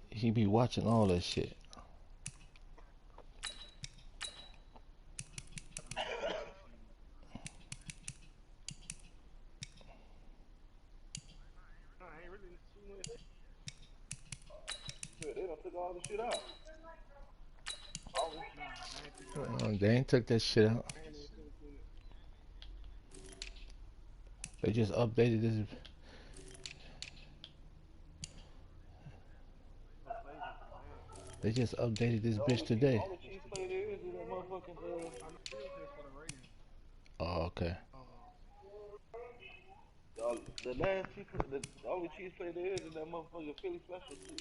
He be watching all that shit. They ain't took that shit out. They just updated this. They just updated this bitch today. Oh, okay. The last cheese, the only cheese plate there is that motherfucking Philly special too.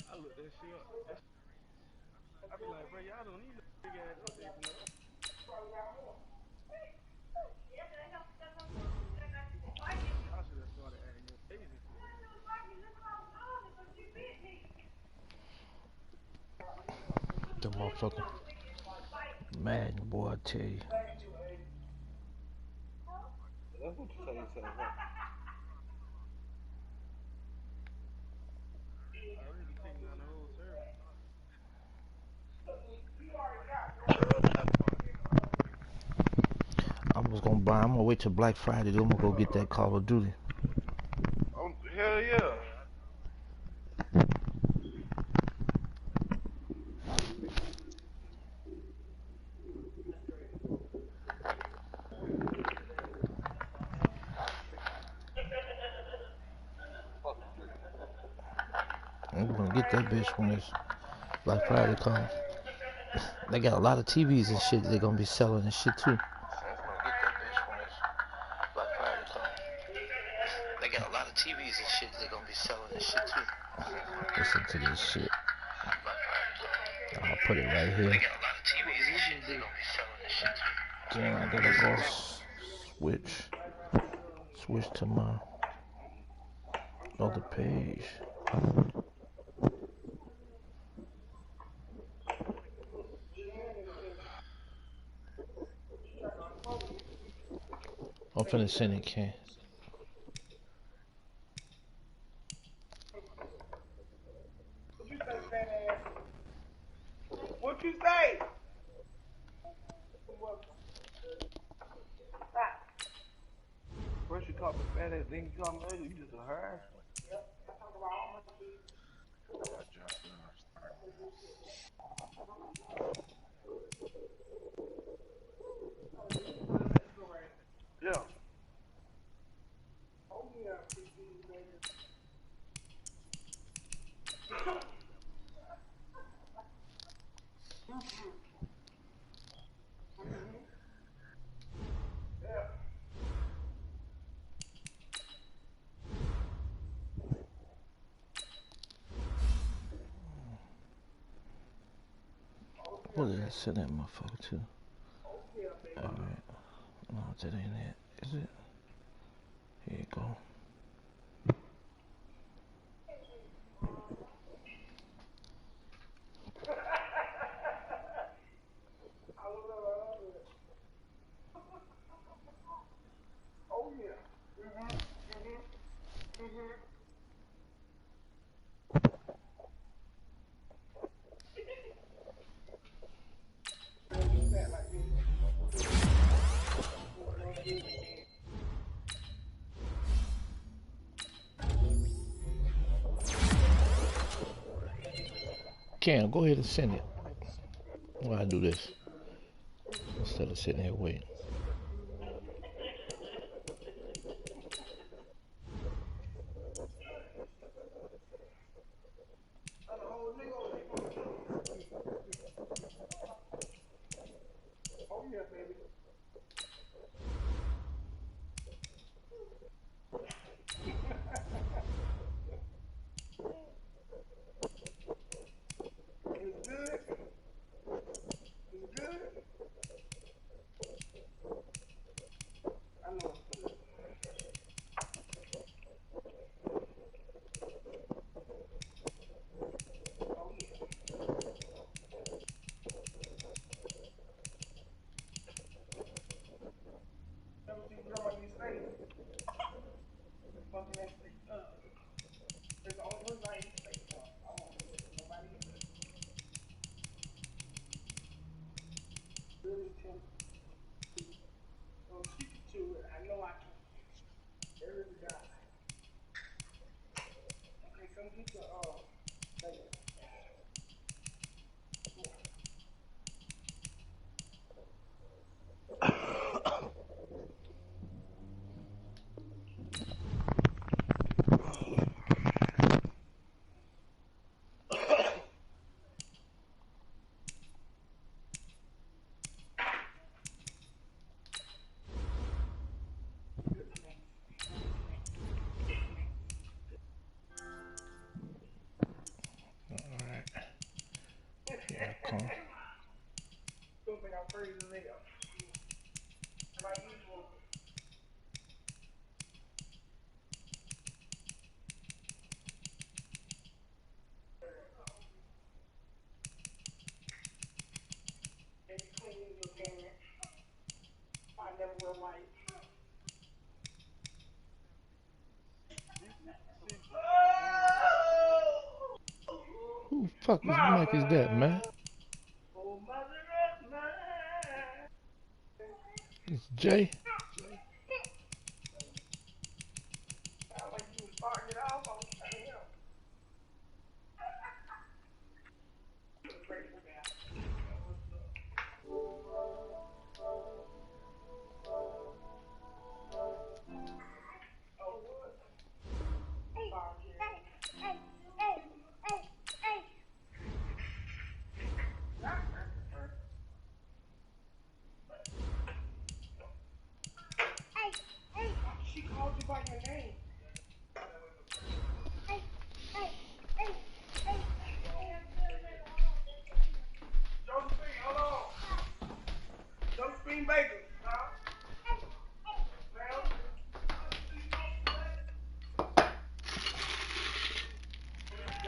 I looked that shit up. I be like, bro, y'all don't need no big ass update for nothing. Y'all should have started adding your face and shit. The motherfucker. Man, boy, I tell you. That's what you say yourself, huh? I already be taking down the whole server. I'm gonna wait till Black Friday, then I'm gonna go get that Call of Duty. Hell yeah. I'm gonna get that bitch when this Black Friday comes. They got a lot of TVs and shit they're gonna be selling and shit too. They got a lot of TVs and shit they're gonna be selling and shit too. Listen to this shit. I'll put it right here. They got a lot of TVs and shit they're gonna be selling and shit too. Then I gotta go switch to my other page. I'm finna send it, Ken. What you say? First you call me fat ass, then you call me ugly. You just a harassment. Yeah. What did I send that motherfucker to? Alright. No, that ain't it. Is it? Here you go. Cam, go ahead and send it. Why I do this instead of sitting here waiting. fuck mic is that, man? It's Jay.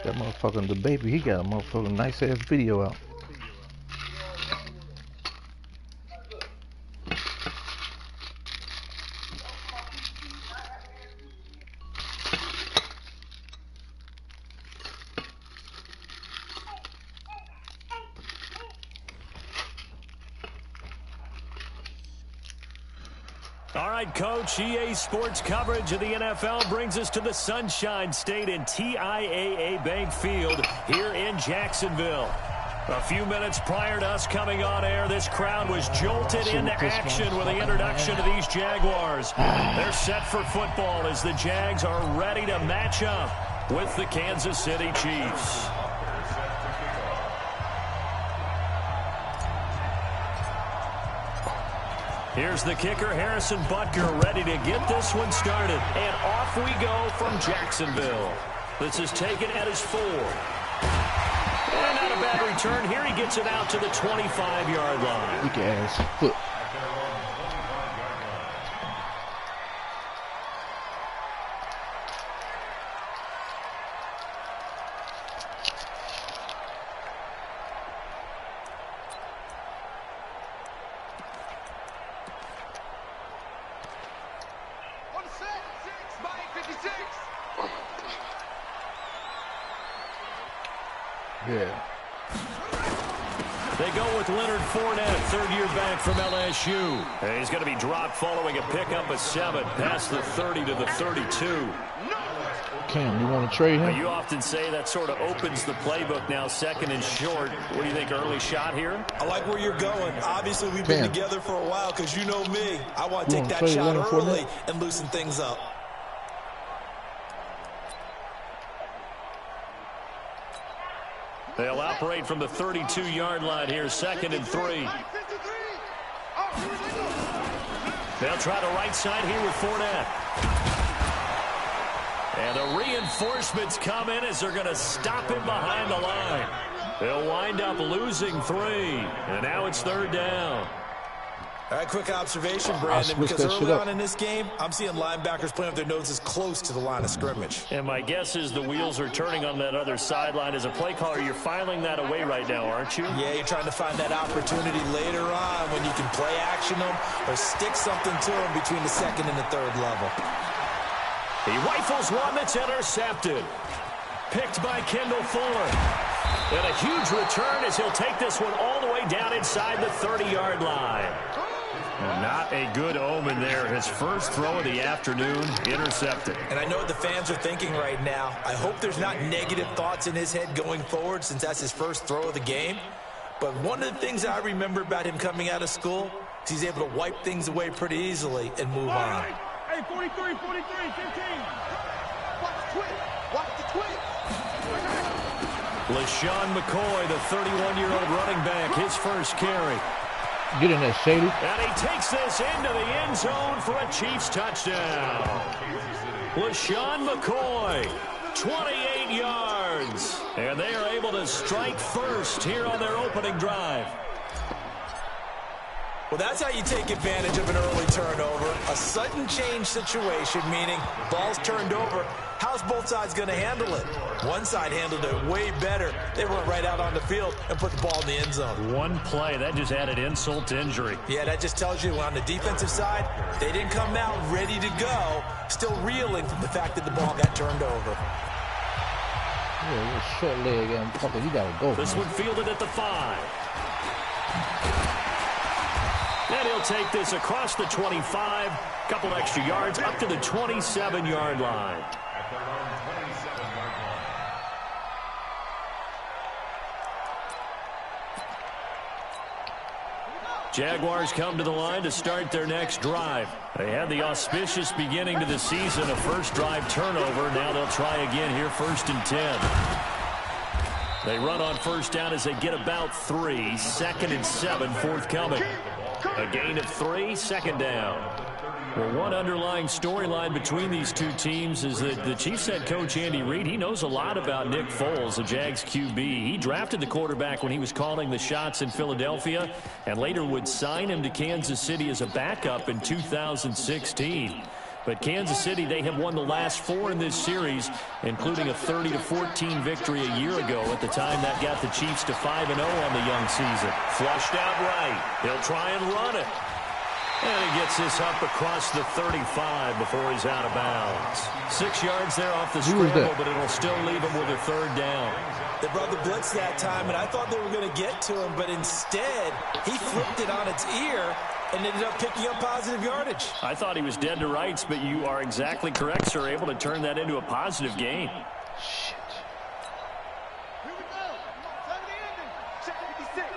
That motherfucking the baby, he got a motherfucking nice ass video out. All right, Coach, EA Sports coverage of the NFL brings us to the Sunshine State and TIAA Bank Field here in Jacksonville. A few minutes prior to us coming on air, this crowd was jolted into action with the introduction of these Jaguars. They're set for football as the Jags are ready to match up with the Kansas City Chiefs. Here's the kicker, Harrison Butker, ready to get this one started. And off we go from Jacksonville. This is taken at his 4. And not a bad return. Here he gets it out to the 25-yard line. Weak ass foot. Yeah. They go with Leonard Fournette, third-year back from LSU. And he's going to be dropped following a pickup of 7 past the 30 to the 32. Cam, you want to trade him? You often say that sort of opens the playbook now, second and short. What do you think, early shot here? I like where you're going. Obviously, we've been together for a while because you know me. I want to take that shot early and loosen things up. They'll operate from the 32-yard line here, second and 3. They'll try the right side here with Fournette. And the reinforcements come in as they're going to stop him behind the line. They'll wind up losing 3. And now it's third down. All right, quick observation, Brandon, because early on in this game, I'm seeing linebackers playing with their noses close to the line of scrimmage. And my guess is the wheels are turning on that other sideline. As a play caller, you're filing that away right now, aren't you? Yeah, you're trying to find that opportunity later on when you can play action them or stick something to them between the second and the third level. He rifles one that's intercepted. Picked by Kendall Fuller. And a huge return as he'll take this one all the way down inside the 30-yard line. Not a good omen there. His first throw of the afternoon, intercepted. And I know what the fans are thinking right now. I hope there's not negative thoughts in his head going forward since that's his first throw of the game. But one of the things I remember about him coming out of school is he's able to wipe things away pretty easily and move on. Hey, 43, 15. Watch the twist. Watch the twist. LaShawn McCoy, the 31-year-old running back, his first carry. Get in there, Shady. And he takes this into the end zone for a Chiefs touchdown. LaShawn McCoy, 28 yards. And they are able to strike first here on their opening drive. Well, that's how you take advantage of an early turnover. A sudden change situation, meaning ball's turned over. How's both sides going to handle it? One side handled it way better. They went right out on the field and put the ball in the end zone. One play, that just added insult to injury. Yeah, that just tells you on the defensive side, they didn't come out ready to go, still reeling from the fact that the ball got turned over. Yeah, short leg and fucker, you gotta go. This one fielded at the 5. And he'll take this across the 25, couple extra yards up to the 27-yard line. Jaguars come to the line to start their next drive. They had the auspicious beginning to the season, a first drive turnover. Now they'll try again here, 1st and 10. They run on first down as they get about 3. 2nd and 7 forthcoming. A gain of 3, 2nd down. Well, one underlying storyline between these two teams is that the Chiefs head coach Andy Reid, he knows a lot about Nick Foles, the Jags QB. He drafted the quarterback when he was calling the shots in Philadelphia and later would sign him to Kansas City as a backup in 2016. But Kansas City, they have won the last 4 in this series, including a 30-14 victory a year ago. At the time, that got the Chiefs to 5-0 on the young season. Flushed out right. He'll try and run it. And he gets this up across the 35 before he's out of bounds. 6 yards there off the scramble, but it'll still leave him with a 3rd down. They brought the blitz that time, and I thought they were going to get to him, but instead, he flipped it on its ear and ended up picking up positive yardage. I thought he was dead to rights, but you are exactly correct, sir. Able to turn that into a positive gain. Shit. Here we go. Time to end it. Check 56.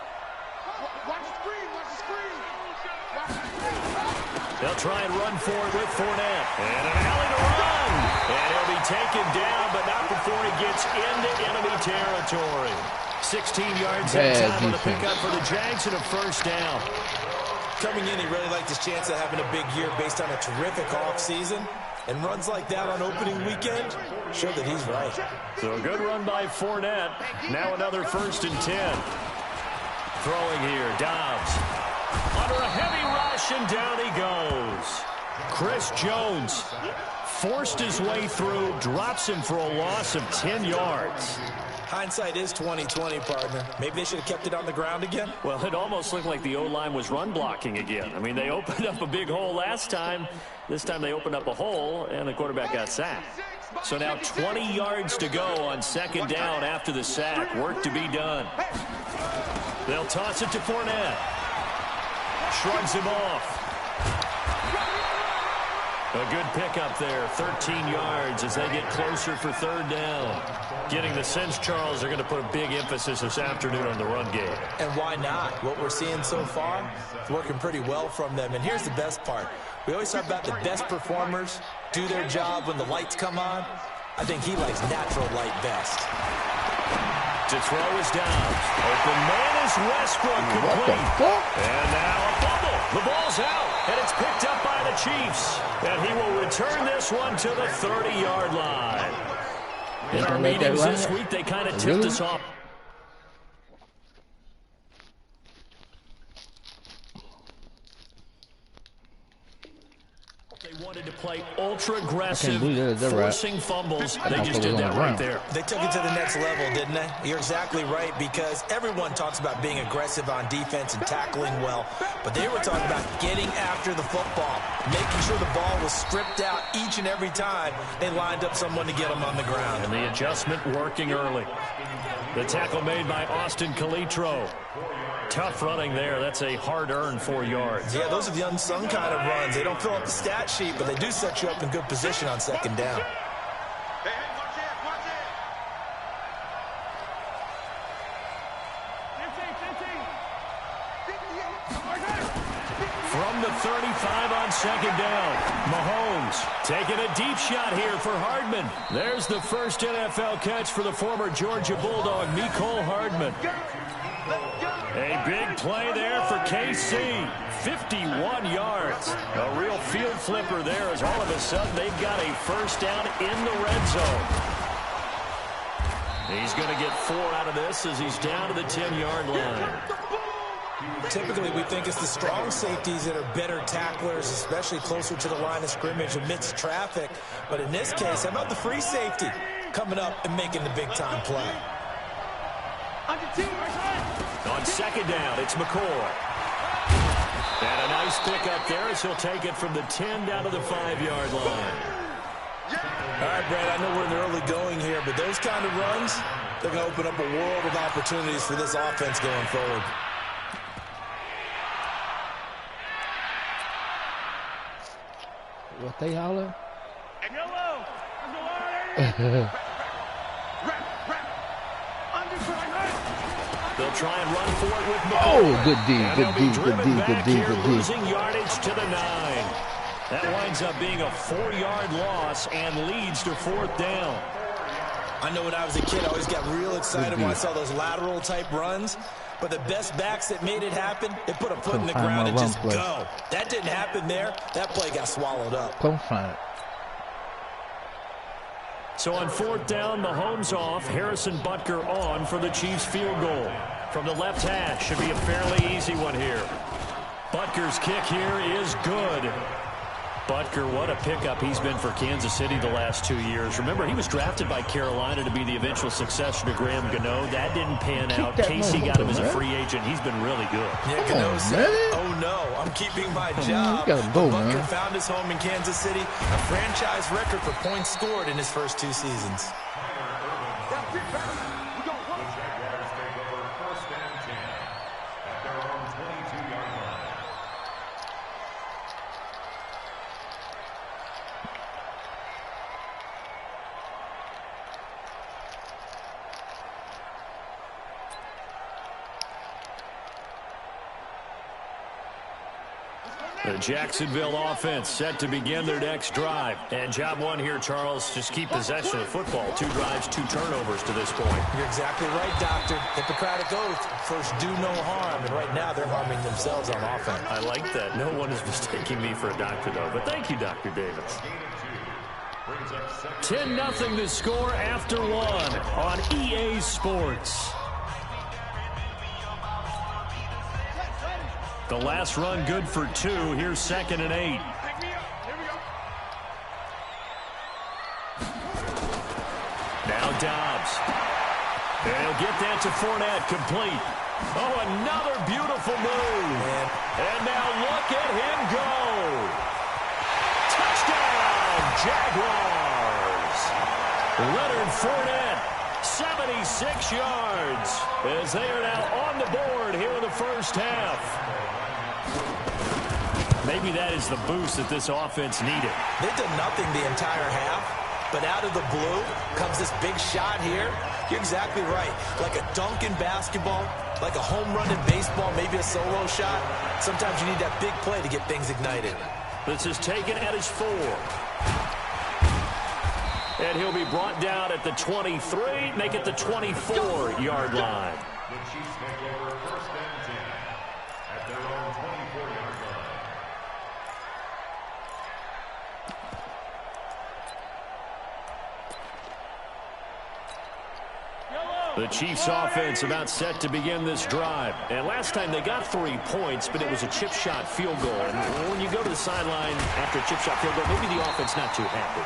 Watch the screen. Watch the screen. Watch the screen. They'll try and run for it with Fournette. And an alley to run. And he'll be taken down, but not before he gets into enemy territory. 16 yards in time on the pickup for the Jags and a 1st down. Coming in, he really liked his chance of having a big year based on a terrific offseason. And runs like that on opening weekend show that he's right. So a good run by Fournette. Now another 1st and 10. Throwing here, Dobbs. Under a heavy rush, and down he goes. Chris Jones forced his way through, drops him for a loss of 10 yards. Hindsight is 20/20, partner. Maybe they should have kept it on the ground again. Well, it almost looked like the O-line was run blocking again. I mean, they opened up a big hole last time. This time they opened up a hole, and the quarterback got sacked. So now 20 yards to go on 2nd down after the sack. Work to be done. They'll toss it to Fournette. Shrugs him off. A good pickup there, 13 yards as they get closer for 3rd down. Getting the sense, Charles, they're going to put a big emphasis this afternoon on the run game. And why not? What we're seeing so far is working pretty well from them. And here's the best part. We always talk about the best performers do their job when the lights come on. I think he likes natural light best. To throw is Dobbs. Open man is Westbrook, complete. And now a fumble. The ball's out, and it's picked up by the Chiefs. And he will return this one to the 30-yard line. In our meetings this week, they kind of tipped us off. They wanted to play ultra-aggressive, forcing fumbles. They just did that right there. They took it to the next level, didn't they? You're exactly right, because everyone talks about being aggressive on defense and tackling well, but they were talking about getting after the football, making sure the ball was stripped out each and every time they lined up someone to get them on the ground. And the adjustment working early. The tackle made by Austin Calitro. Tough running there. That's a hard-earned 4 yards. Yeah, those are the unsung kind of runs. They don't fill up the stat sheet, but they do set you up in good position on 2nd down. Hey, watch it, watch it. 15. From the 35 on 2nd down, Mahomes taking a deep shot here for Hardman. There's the first NFL catch for the former Georgia Bulldog, Mecole Hardman. A big play there for KC. 51 yards. A real field flipper there as all of a sudden they've got a 1st down in the red zone. He's going to get 4 out of this as he's down to the 10-yard line. Typically, we think it's the strong safeties that are better tacklers, especially closer to the line of scrimmage amidst traffic. But in this case, how about the free safety coming up and making the big-time play? On 2nd down, it's McCoy. And a nice pickup there as he'll take it from the 10 down to the 5-yard line. All right, Brad, I know we're in the early going here, but those kind of runs, they're going to open up a world of opportunities for this offense going forward. What they holler? They'll try and run for it with McCoy. Oh, good D, And good they'll D, be good driven D, back good D, here, good D. losing yardage to the 9. That winds up being a 4-yard loss and leads to 4th down. I know when I was a kid, I always got real excited when I saw those lateral type runs. But the best backs that made it happen, they put a foot in the ground and just go. That didn't happen there. That play got swallowed up. Come find it. So on 4th down, Mahomes off, Harrison Butker on for the Chiefs field goal. From the left hash, should be a fairly easy one here. Butker's kick here is good. Butker, what a pickup he's been for Kansas City the last 2 years. Remember, he was drafted by Carolina to be the eventual successor to Graham Gano. That didn't pan out. Casey got him as a free agent. He's been really good. Yeah, Gano said, oh no, I'm keeping my job. Butker found his home in Kansas City, a franchise record for points scored in his first 2 seasons. The Jacksonville offense set to begin their next drive. And job one here, Charles, just keep possession of the football. 2 drives, 2 turnovers to this point. You're exactly right, Doctor. Hippocratic oath, first do no harm. And right now they're harming themselves on offense. I like that. No one is mistaking me for a doctor, though. But thank you, Dr. Davis. 10-0 the score after 1 on EA Sports. The last run good for 2. Here's 2nd and 8. Now Dobbs. And he'll get that to Fournette, complete. Oh, another beautiful move. And now look at him go. Touchdown, Jaguars. Leonard Fournette, 76 yards, as they are now on the board here in the first half. Maybe that is the boost that this offense needed. They did nothing the entire half, but out of the blue comes this big shot here. You're exactly right. Like a dunk in basketball, like a home run in baseball, maybe a solo shot. Sometimes you need that big play to get things ignited. This is taken at his 4. And he'll be brought down at the 23, make it the 24-yard line. The Chiefs take over 1st and 10 at their own 24-yard line. The Chiefs offense about set to begin this drive. And last time they got 3 points, but it was a chip shot field goal. And when you go to the sideline after a chip shot field goal, maybe the offense not too happy.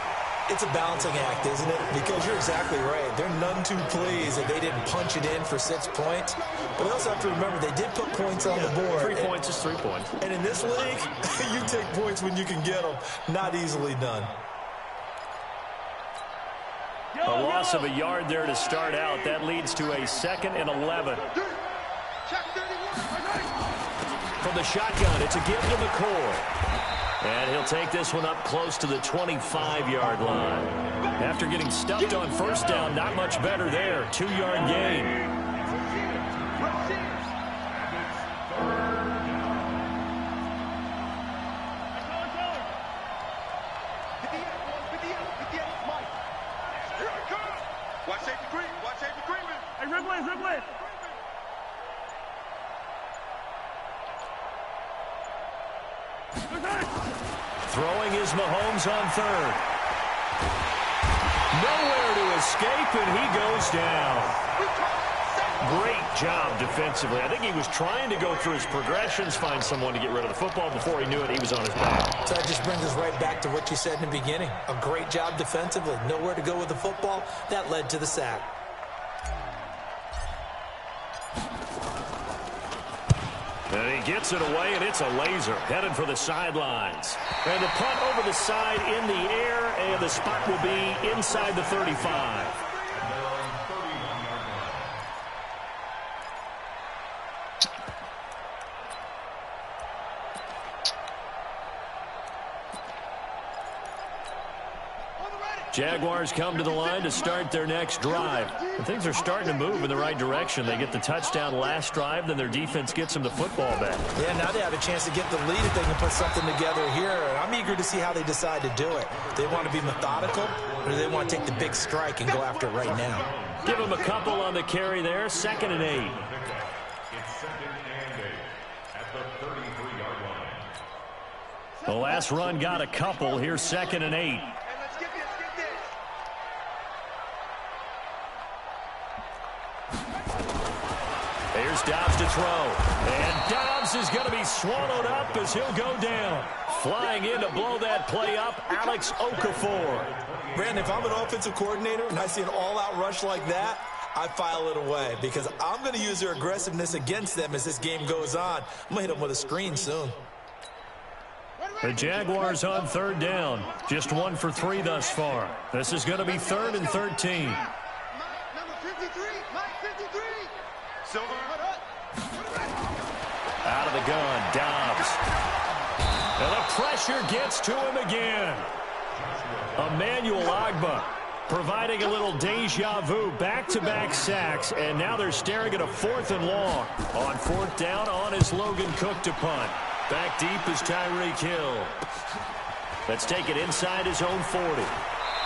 It's a balancing act, isn't it? Because you're exactly right. They're none too pleased that they didn't punch it in for 6 points. But we also have to remember they did put points on the board. 3 points is 3 points. And in this league, you take points when you can get them. Not easily done. A loss of a yard there to start out. That leads to a 2nd and 11. From the shotgun, it's a give to McCoy. And he'll take this one up close to the 25-yard line. After getting stuffed on 1st down, not much better there. 2-yard gain. Watch safety green. Watch safety green. Hey, Wrigley. Throwing is Mahomes on 3rd. Nowhere to escape, and he goes down. Great job defensively. I think he was trying to go through his progressions, find someone to get rid of the football. Before he knew it, he was on his back. So that just brings us right back to what you said in the beginning. A great job defensively. Nowhere to go with the football. That led to the sack. And he gets it away, and it's a laser headed for the sidelines. And the punt over the side in the air, and and the spot will be inside the 35. Jaguars come to the line to start their next drive. And things are starting to move in the right direction. They get the touchdown last drive, then their defense gets them the football back. Yeah, now they have a chance to get the lead if they can put something together here. And I'm eager to see how they decide to do it. They want to be methodical, or do they want to take the big strike and go after it right now? Give them a couple on the carry there, 2nd and 8. It's 2nd and 8 at the 33-yard line. The last run got a couple. Here's 2nd and 8. Here's Dobbs to throw. And Dobbs is going to be swallowed up as he'll go down. Flying in to blow that play up, Alex Okafor. Brandon, if I'm an offensive coordinator and I see an all-out rush like that, I file it away because I'm going to use their aggressiveness against them as this game goes on. I'm going to hit them with a screen soon. The Jaguars on 3rd down. Just 1 for 3 thus far. This is going to be 3rd and 13. Number 53, Mike 53. Silver. Out of the gun, Dobbs. And the pressure gets to him again. Emmanuel Ogbah providing a little deja vu, back-to-back sacks, and now they're staring at a 4th and long. On 4th down, on is Logan Cook to punt. Back deep is Tyreek Hill. Let's take it inside his own 40.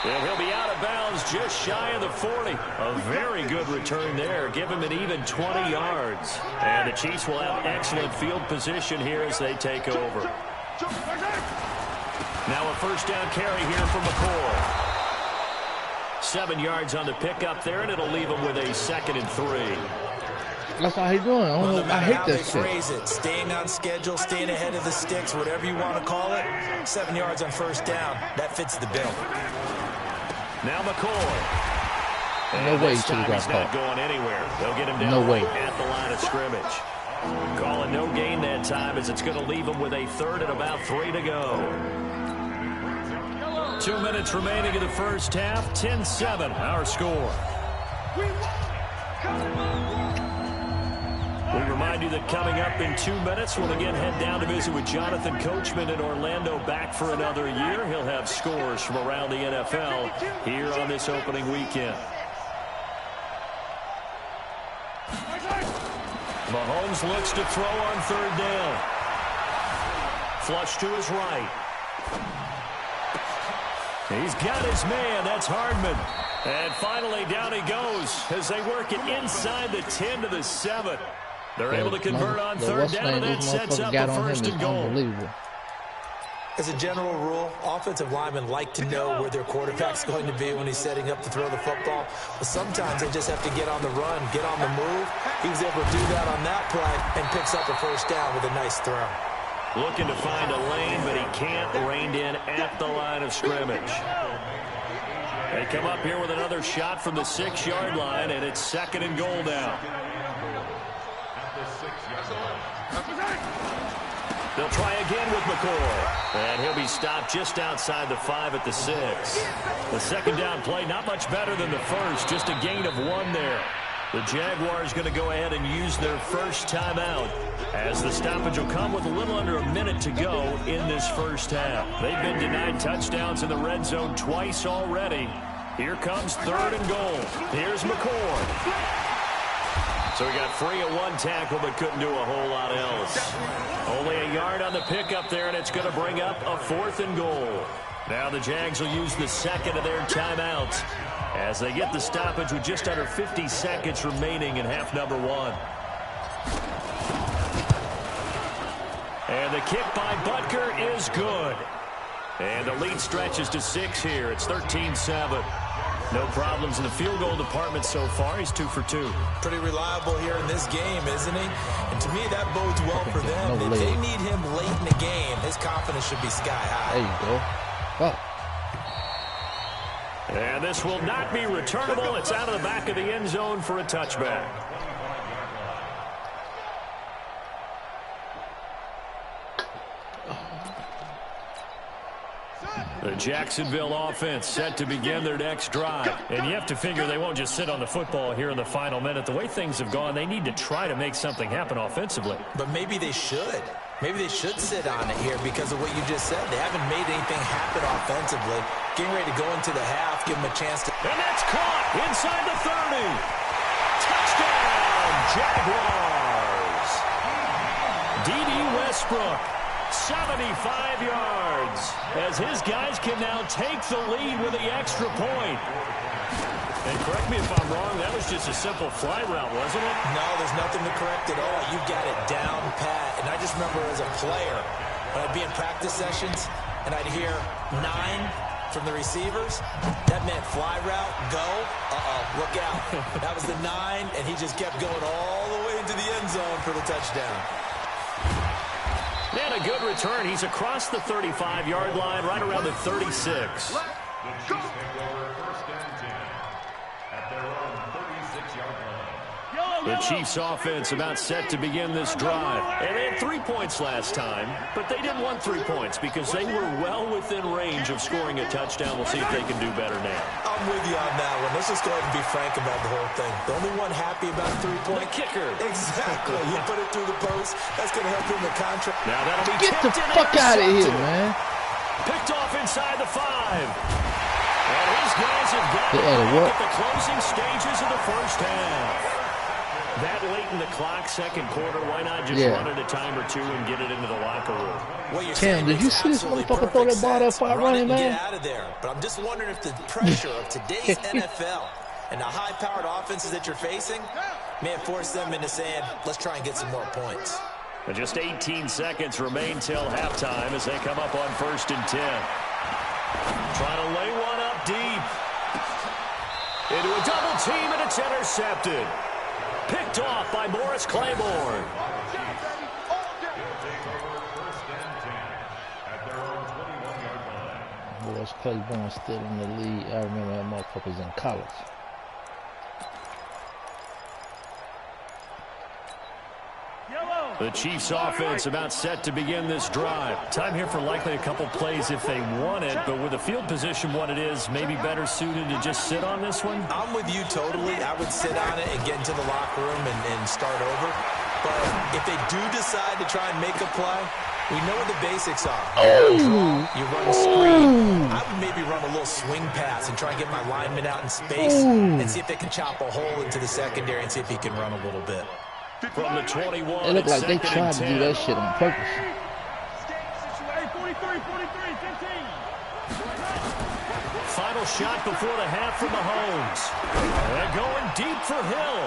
And he'll be out of bounds just shy of the 40. A very good return there. Give him an even 20 yards. And the Chiefs will have excellent field position here as they take over. Now a 1st down carry here from McCoy. 7 yards on the pickup there, and it'll leave him with a 2nd and 3. That's how he's doing. I hate that shit. Phrase it, staying on schedule, staying ahead of the sticks, whatever you want to call it. 7 yards on 1st down. That fits the bill. Now McCoy. No way he's not going anywhere. They'll get him down at the line of scrimmage. Calling no gain that time as it's going to leave him with a 3rd and about 3 to go. 2 minutes remaining in the first half. 10-7 our score. We remind you that coming up in 2 minutes, we'll again head down to visit with Jonathan Coachman in Orlando, back for another year. He'll have scores from around the NFL here on this opening weekend. Mahomes looks to throw on 3rd down. Flush to his right. He's got his man. That's Hardman. And finally down he goes as they work it inside the 10 to the 7. They're able to convert on 3rd down, and that sets up the 1st and goal. As a general rule, offensive linemen like to know where their quarterback's going to be when he's setting up to throw the football. But sometimes they just have to get on the run, get on the move. He was able to do that on that play and picks up a 1st down with a nice throw. Looking to find a lane, but he can't rein in at the line of scrimmage. They come up here with another shot from the 6-yard line, and it's 2nd and goal now. They'll try again with McCoy. And he'll be stopped just outside the 5 at the 6. The 2nd down play, not much better than the first, just a gain of 1 there. The Jaguars going to go ahead and use their first timeout as the stoppage will come with a little under a minute to go in this first half. They've been denied touchdowns in the red zone twice already. Here comes 3rd and goal. Here's McCoy. So he got free of 1 tackle but couldn't do a whole lot else. Only a yard on the pickup there, and it's going to bring up a 4th and goal. Now the Jags will use the 2nd of their timeouts as they get the stoppage with just under 50 seconds remaining in half number 1. And the kick by Butker is good. And the lead stretches to 6 here. It's 13-7. No problems in the field goal department so far. He's 2 for 2. Pretty reliable here in this game, isn't he? And to me, that bodes well for them. If they need him late in the game, his confidence should be sky high. There you go. Oh. And this will not be returnable. It's out of the back of the end zone for a touchback. The Jacksonville offense set to begin their next drive. And you have to figure they won't just sit on the football here in the final minute. The way things have gone, they need to try to make something happen offensively. But maybe they should. Maybe they should sit on it here because of what you just said. They haven't made anything happen offensively. Getting ready to go into the half, give them a chance to... And that's caught inside the 30. Touchdown, Jaguars. D.D. Westbrook, 75 yards, as his guys can now take the lead with the extra point. And correct me if I'm wrong, that was just a simple fly route, wasn't it? No, there's nothing to correct at all. You got it down pat. And I just remember as a player, when I'd be in practice sessions, and I'd hear 9 from the receivers, that meant fly route, go, look out. That was the 9, and he just kept going all the way into the end zone for the touchdown. And a good return. He's across the 35-yard line, right around the 36. The Chiefs take over first and 10 at their own 36-yard line. The Chiefs offense about set to begin this drive. And they had 3 points last time, but they didn't want 3 points because they were well within range of scoring a touchdown. We'll see if they can do better now. I'm with you on that one. Let's just go ahead and be frank about the whole thing. The only one happy about a 3-point... The kicker. Exactly. You put it through the post. That's going to help him the contract. Now that'll be Get the fuck out of here, man. Picked off inside the 5. And his guys have got They it added back what? at the closing stages of the first half. That late in the clock, second quarter, why not just run it a time or two and get it into the locker room? Tim, did you see this motherfucker throw that ball that far running, man? Get out of there. But I'm just wondering if the pressure of today's NFL and the high-powered offenses that you're facing may have forced them into saying, let's try and get some more points. And just 18 seconds remain till halftime as they come up on first and 10. Trying to lay one up deep. Into a double team, and it's intercepted. Picked off by Morris Claiborne. Morris Claiborne still in the league. I remember that motherfucker's in college. The Chiefs offense about set to begin this drive. Time here for likely a couple plays if they want it, but with the field position what it is, maybe better suited to just sit on this one? I'm with you totally. I would sit on it and get into the locker room and start over. But if they do decide to try and make a play, we know what the basics are. You run screen. I would maybe run a little swing pass and try and get my lineman out in space and see if they can chop a hole into the secondary and see if he can run a little bit. From the 21, It looked like they tried to do that shit on purpose. Final shot before the half from Mahomes. They're going deep for Hill.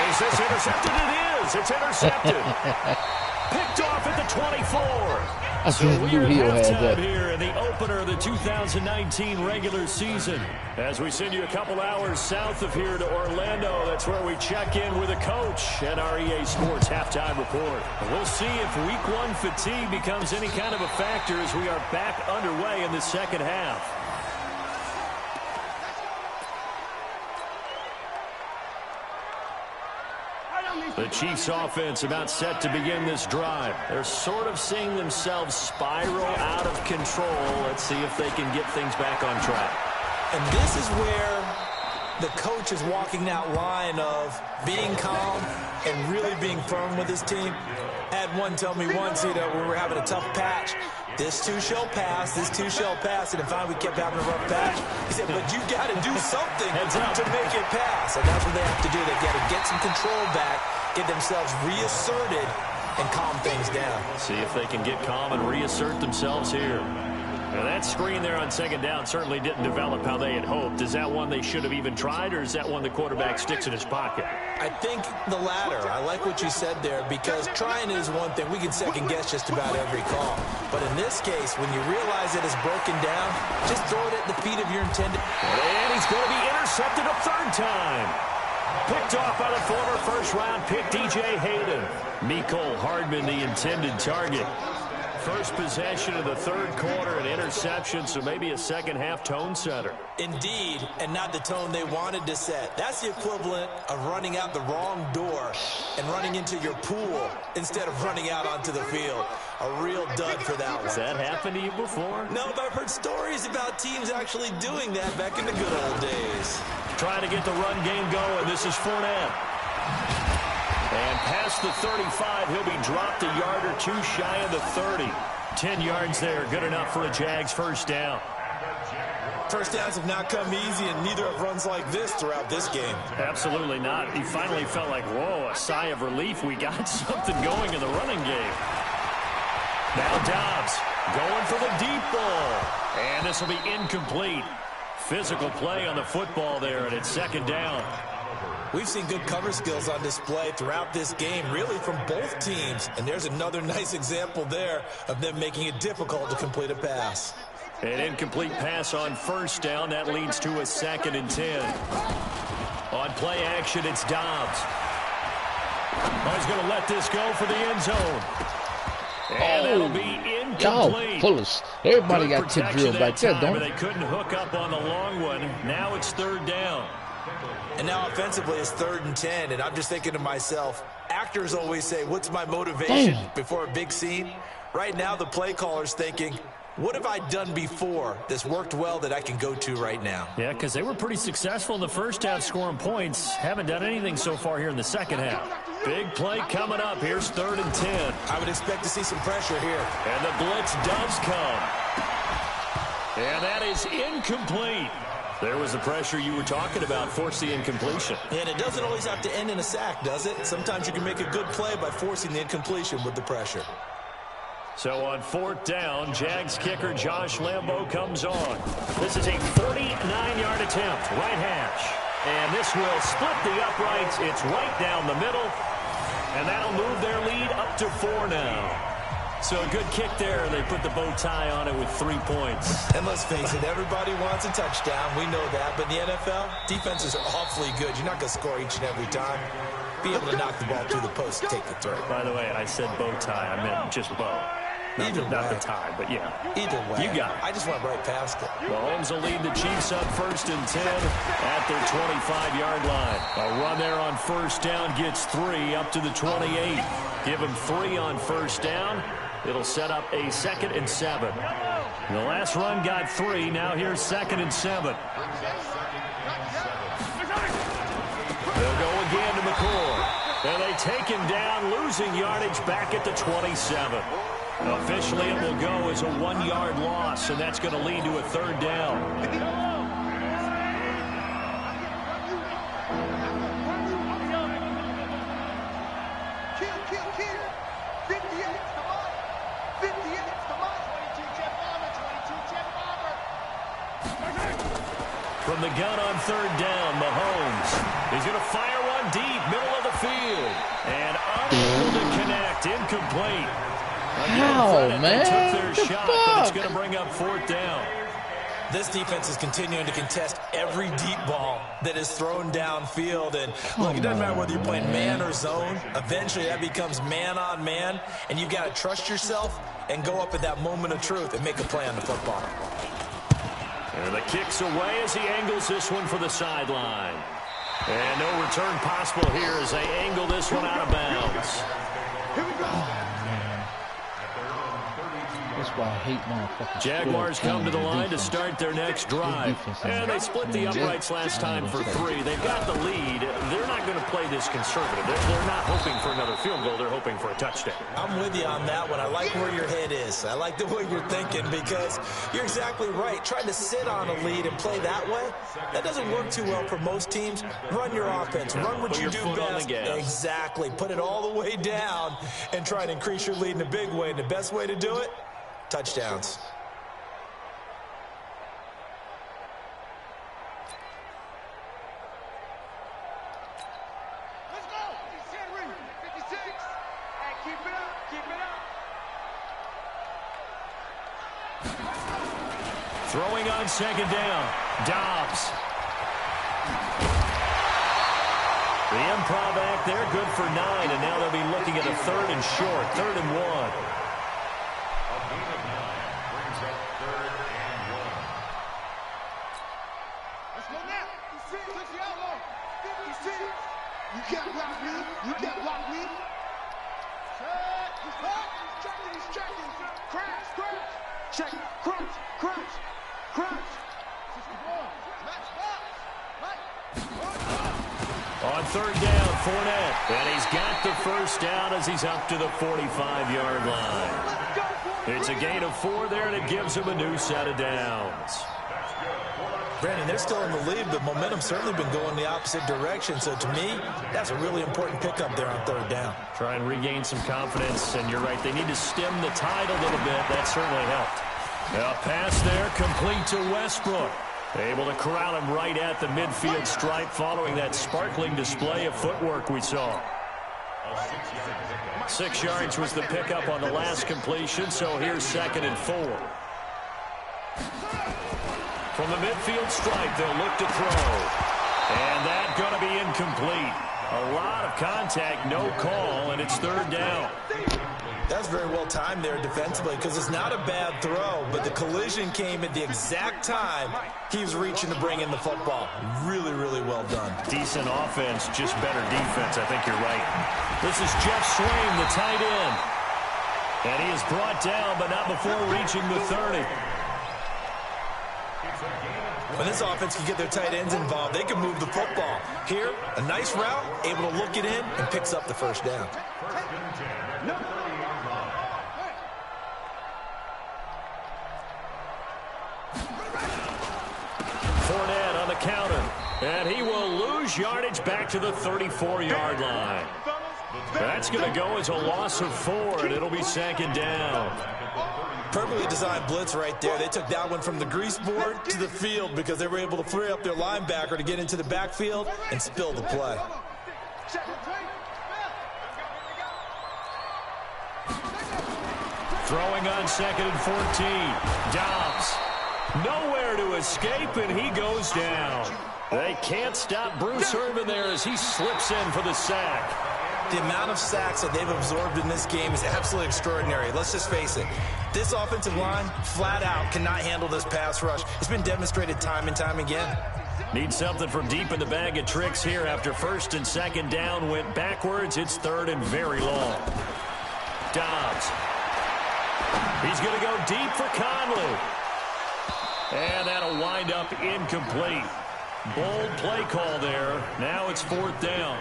Is this intercepted? It is. It's intercepted. Picked off at the 24. So we are halftime here in the opener of the 2019 regular season. As we send you a couple hours south of here to Orlando, that's where we check in with a coach at our EA Sports Halftime Report. We'll see if Week 1 fatigue becomes any kind of a factor as we are back underway in the second half. The Chiefs offense about set to begin this drive. They're sort of seeing themselves spiral out of control. Let's see if they can get things back on track. And this is where the coach is walking that line of being calm and really being firm with his team. I had one tell me once, when we were having a tough patch, this too shall pass, this too shall pass, and finally we kept having a rough patch. He said, but you got to do something to make it pass. And that's what they have to do. They got to get some control back, get themselves reasserted, and calm things down. See if they can get calm and reassert themselves here. Now that screen there on second down certainly didn't develop how they had hoped. Is that one they should have even tried, or is that one the quarterback sticks in his pocket? I think the latter. I like what you said there, because trying is one thing. We can second guess just about every call. But in this case, when you realize it is broken down, just throw it at the feet of your intended. And he's going to be intercepted a third time. Picked off by the former first-round pick, DJ Hayden. Mecole Hardman, the intended target. first possession of the third quarter, an interception, so maybe a second-half tone setter. Indeed, and not the tone they wanted to set. That's the equivalent of running out the wrong door and running into your pool instead of running out onto the field. A real dud for that one. Has that happened to you before? No, but I've heard stories about teams actually doing that back in the good old days. Trying to get the run game going. This is Fournette. And past the 35, he'll be dropped a yard or two shy of the 30. 10 yards there, good enough for a Jags first down. First downs have not come easy, and neither have runs like this throughout this game. Absolutely not. He finally felt like, whoa, a sigh of relief. We got something going in the running game. Now Dobbs going for the deep ball. And this will be incomplete. Physical play on the football there, and it's second down. We've seen good cover skills on display throughout this game, really from both teams. And there's another nice example there of them making it difficult to complete a pass. An incomplete pass on first down. That leads to a 2nd and 10. On play action, it's Dobbs. Oh, he's going to let this go for the end zone. And that'll be incomplete. Close. Everybody Good got tip protection drilled back there, time, don't but they couldn't hook up on the long one. Now it's third down. And now offensively it's 3rd and 10, and I'm just thinking to myself, actors always say, what's my motivation before a big scene? Right now the play caller's thinking, what have I done before that's worked well that I can go to right now? Yeah, because they were pretty successful in the first half scoring points. Haven't done anything so far here in the second half. Big play coming up. Here's 3rd and 10. I would expect to see some pressure here. And the blitz does come. And that is incomplete. There was the pressure you were talking about, force the incompletion. And it doesn't always have to end in a sack, does it? Sometimes you can make a good play by forcing the incompletion with the pressure. So on 4th down, Jags kicker Josh Lambo comes on. This is a 49-yard attempt, right hash. And this will split the uprights. It's right down the middle. And that'll move their lead up to 4 now. So a good kick there. They put the bow tie on it with 3 points. And let's face it, everybody wants a touchdown. We know that. But in the NFL, defenses are awfully good. You're not going to score each and every time. Be able to knock the ball through the post and take the throw. By the way, I said bow tie. I meant just bow. Not the tie, but yeah. Either way. You got it. I just went right past it. Mahomes will lead the Chiefs up 1st and 10 at their 25-yard line. A run there on first down gets 3 up to the 28. Give him 3 on first down. It'll set up a 2nd and 7. The last run got 3. Now here's 2nd and 7. They'll go again to McCoy. And they take him down, losing yardage back at the 27. Officially, it will go as a 1-yard loss, and that's going to lead to a 3rd down. Kill. 58, come on. 58, come on. 22, jet bomber. 22, jet bomber. From the gun on 3rd down, Mahomes. He's going to fire one deep, middle of the field. And unable to connect, incomplete. How, man? They took their shot, but it's going to bring up 4th down. This defense is continuing to contest every deep ball that is thrown downfield. And look, it doesn't matter whether you're playing man or zone. Eventually, that becomes man on man. And you've got to trust yourself and go up at that moment of truth and make a play on the football. And the kick's away as he angles this one for the sideline. And no return possible here as they angle this one out of bounds. Here we go. That's why I hate motherfuckers. Jaguars come to the line to start their next drive. And they split the uprights last time for 3. They've got the lead. They're not going to play this conservative. They're not hoping for another field goal. They're hoping for a touchdown. I'm with you on that one. I like where your head is. I like the way you're thinking because you're exactly right. Trying to sit on a lead and play that way, that doesn't work too well for most teams. Run your offense. Run what you do best. Exactly. Put it all the way down and try to increase your lead in a big way. And the best way to do it, touchdowns. Let's go. 56. Hey, keep it up. Keep it up. Throwing on 2nd down. Dobbs. The improv act there, good for 9. And now they'll be looking at a 3rd and short. 3rd and 1. You can't block me. You can't block me. He's checking. Crash. Check. Crunch. On third down, Fournette. And he's got the first down as he's up to the 45-yard line. It's a gain of 4 there, and it gives him a new set of downs. Brandon, they're still in the lead, but momentum's certainly been going the opposite direction. So to me, that's a really important pickup there on third down. Try and regain some confidence, and you're right, they need to stem the tide a little bit. That certainly helped. A pass there, complete to Westbrook. Able to corral him right at the midfield stripe following that sparkling display of footwork we saw. 6 yards was the pickup on the last completion, so here's 2nd and 4. From the midfield stripe, they'll look to throw. And that's going to be incomplete. A lot of contact, no call, and it's 3rd down. That's very well timed there defensively because it's not a bad throw, but the collision came at the exact time he was reaching to bring in the football. Really, really well done. Decent offense, just better defense. I think you're right. This is Jeff Swain, the tight end. And he is brought down, but not before reaching the 30. When this offense can get their tight ends involved, they can move the football. Here, a nice route, able to look it in, and picks up the first down. Fournette on the counter, and he will lose yardage back to the 34-yard line. That's going to go as a loss of 4, and it'll be 2nd down. Perfectly designed blitz right there. They took that one from the grease board to the field because they were able to free up their linebacker to get into the backfield and spill the play. Throwing on 2nd and 14. Dobbs. Nowhere to escape, and he goes down. They can't stop Bruce Irvin there as he slips in for the sack. The amount of sacks that they've absorbed in this game is absolutely extraordinary. Let's just face it. This offensive line, flat out, cannot handle this pass rush. It's been demonstrated time and time again. Need something from deep in the bag of tricks here after 1st and 2nd down went backwards. It's 3rd and very long. Dobbs. He's going to go deep for Conley. And that'll wind up incomplete. Bold play call there. Now it's 4th down.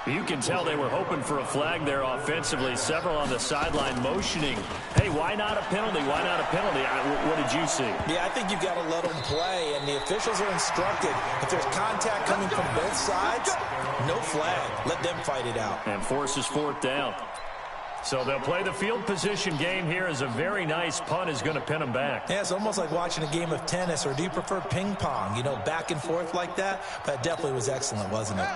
You can tell they were hoping for a flag there offensively. Several on the sideline motioning. Hey, why not a penalty? Why not a penalty? What did you see? Yeah, I think you've got to let them play, and the officials are instructed. If there's contact coming from both sides, no flag. Let them fight it out. And forces 4th down. So they'll play the field position game here as a very nice punt is going to pin them back. Yeah, it's almost like watching a game of tennis, or do you prefer ping pong? You know, back and forth like that? That definitely was excellent, wasn't it?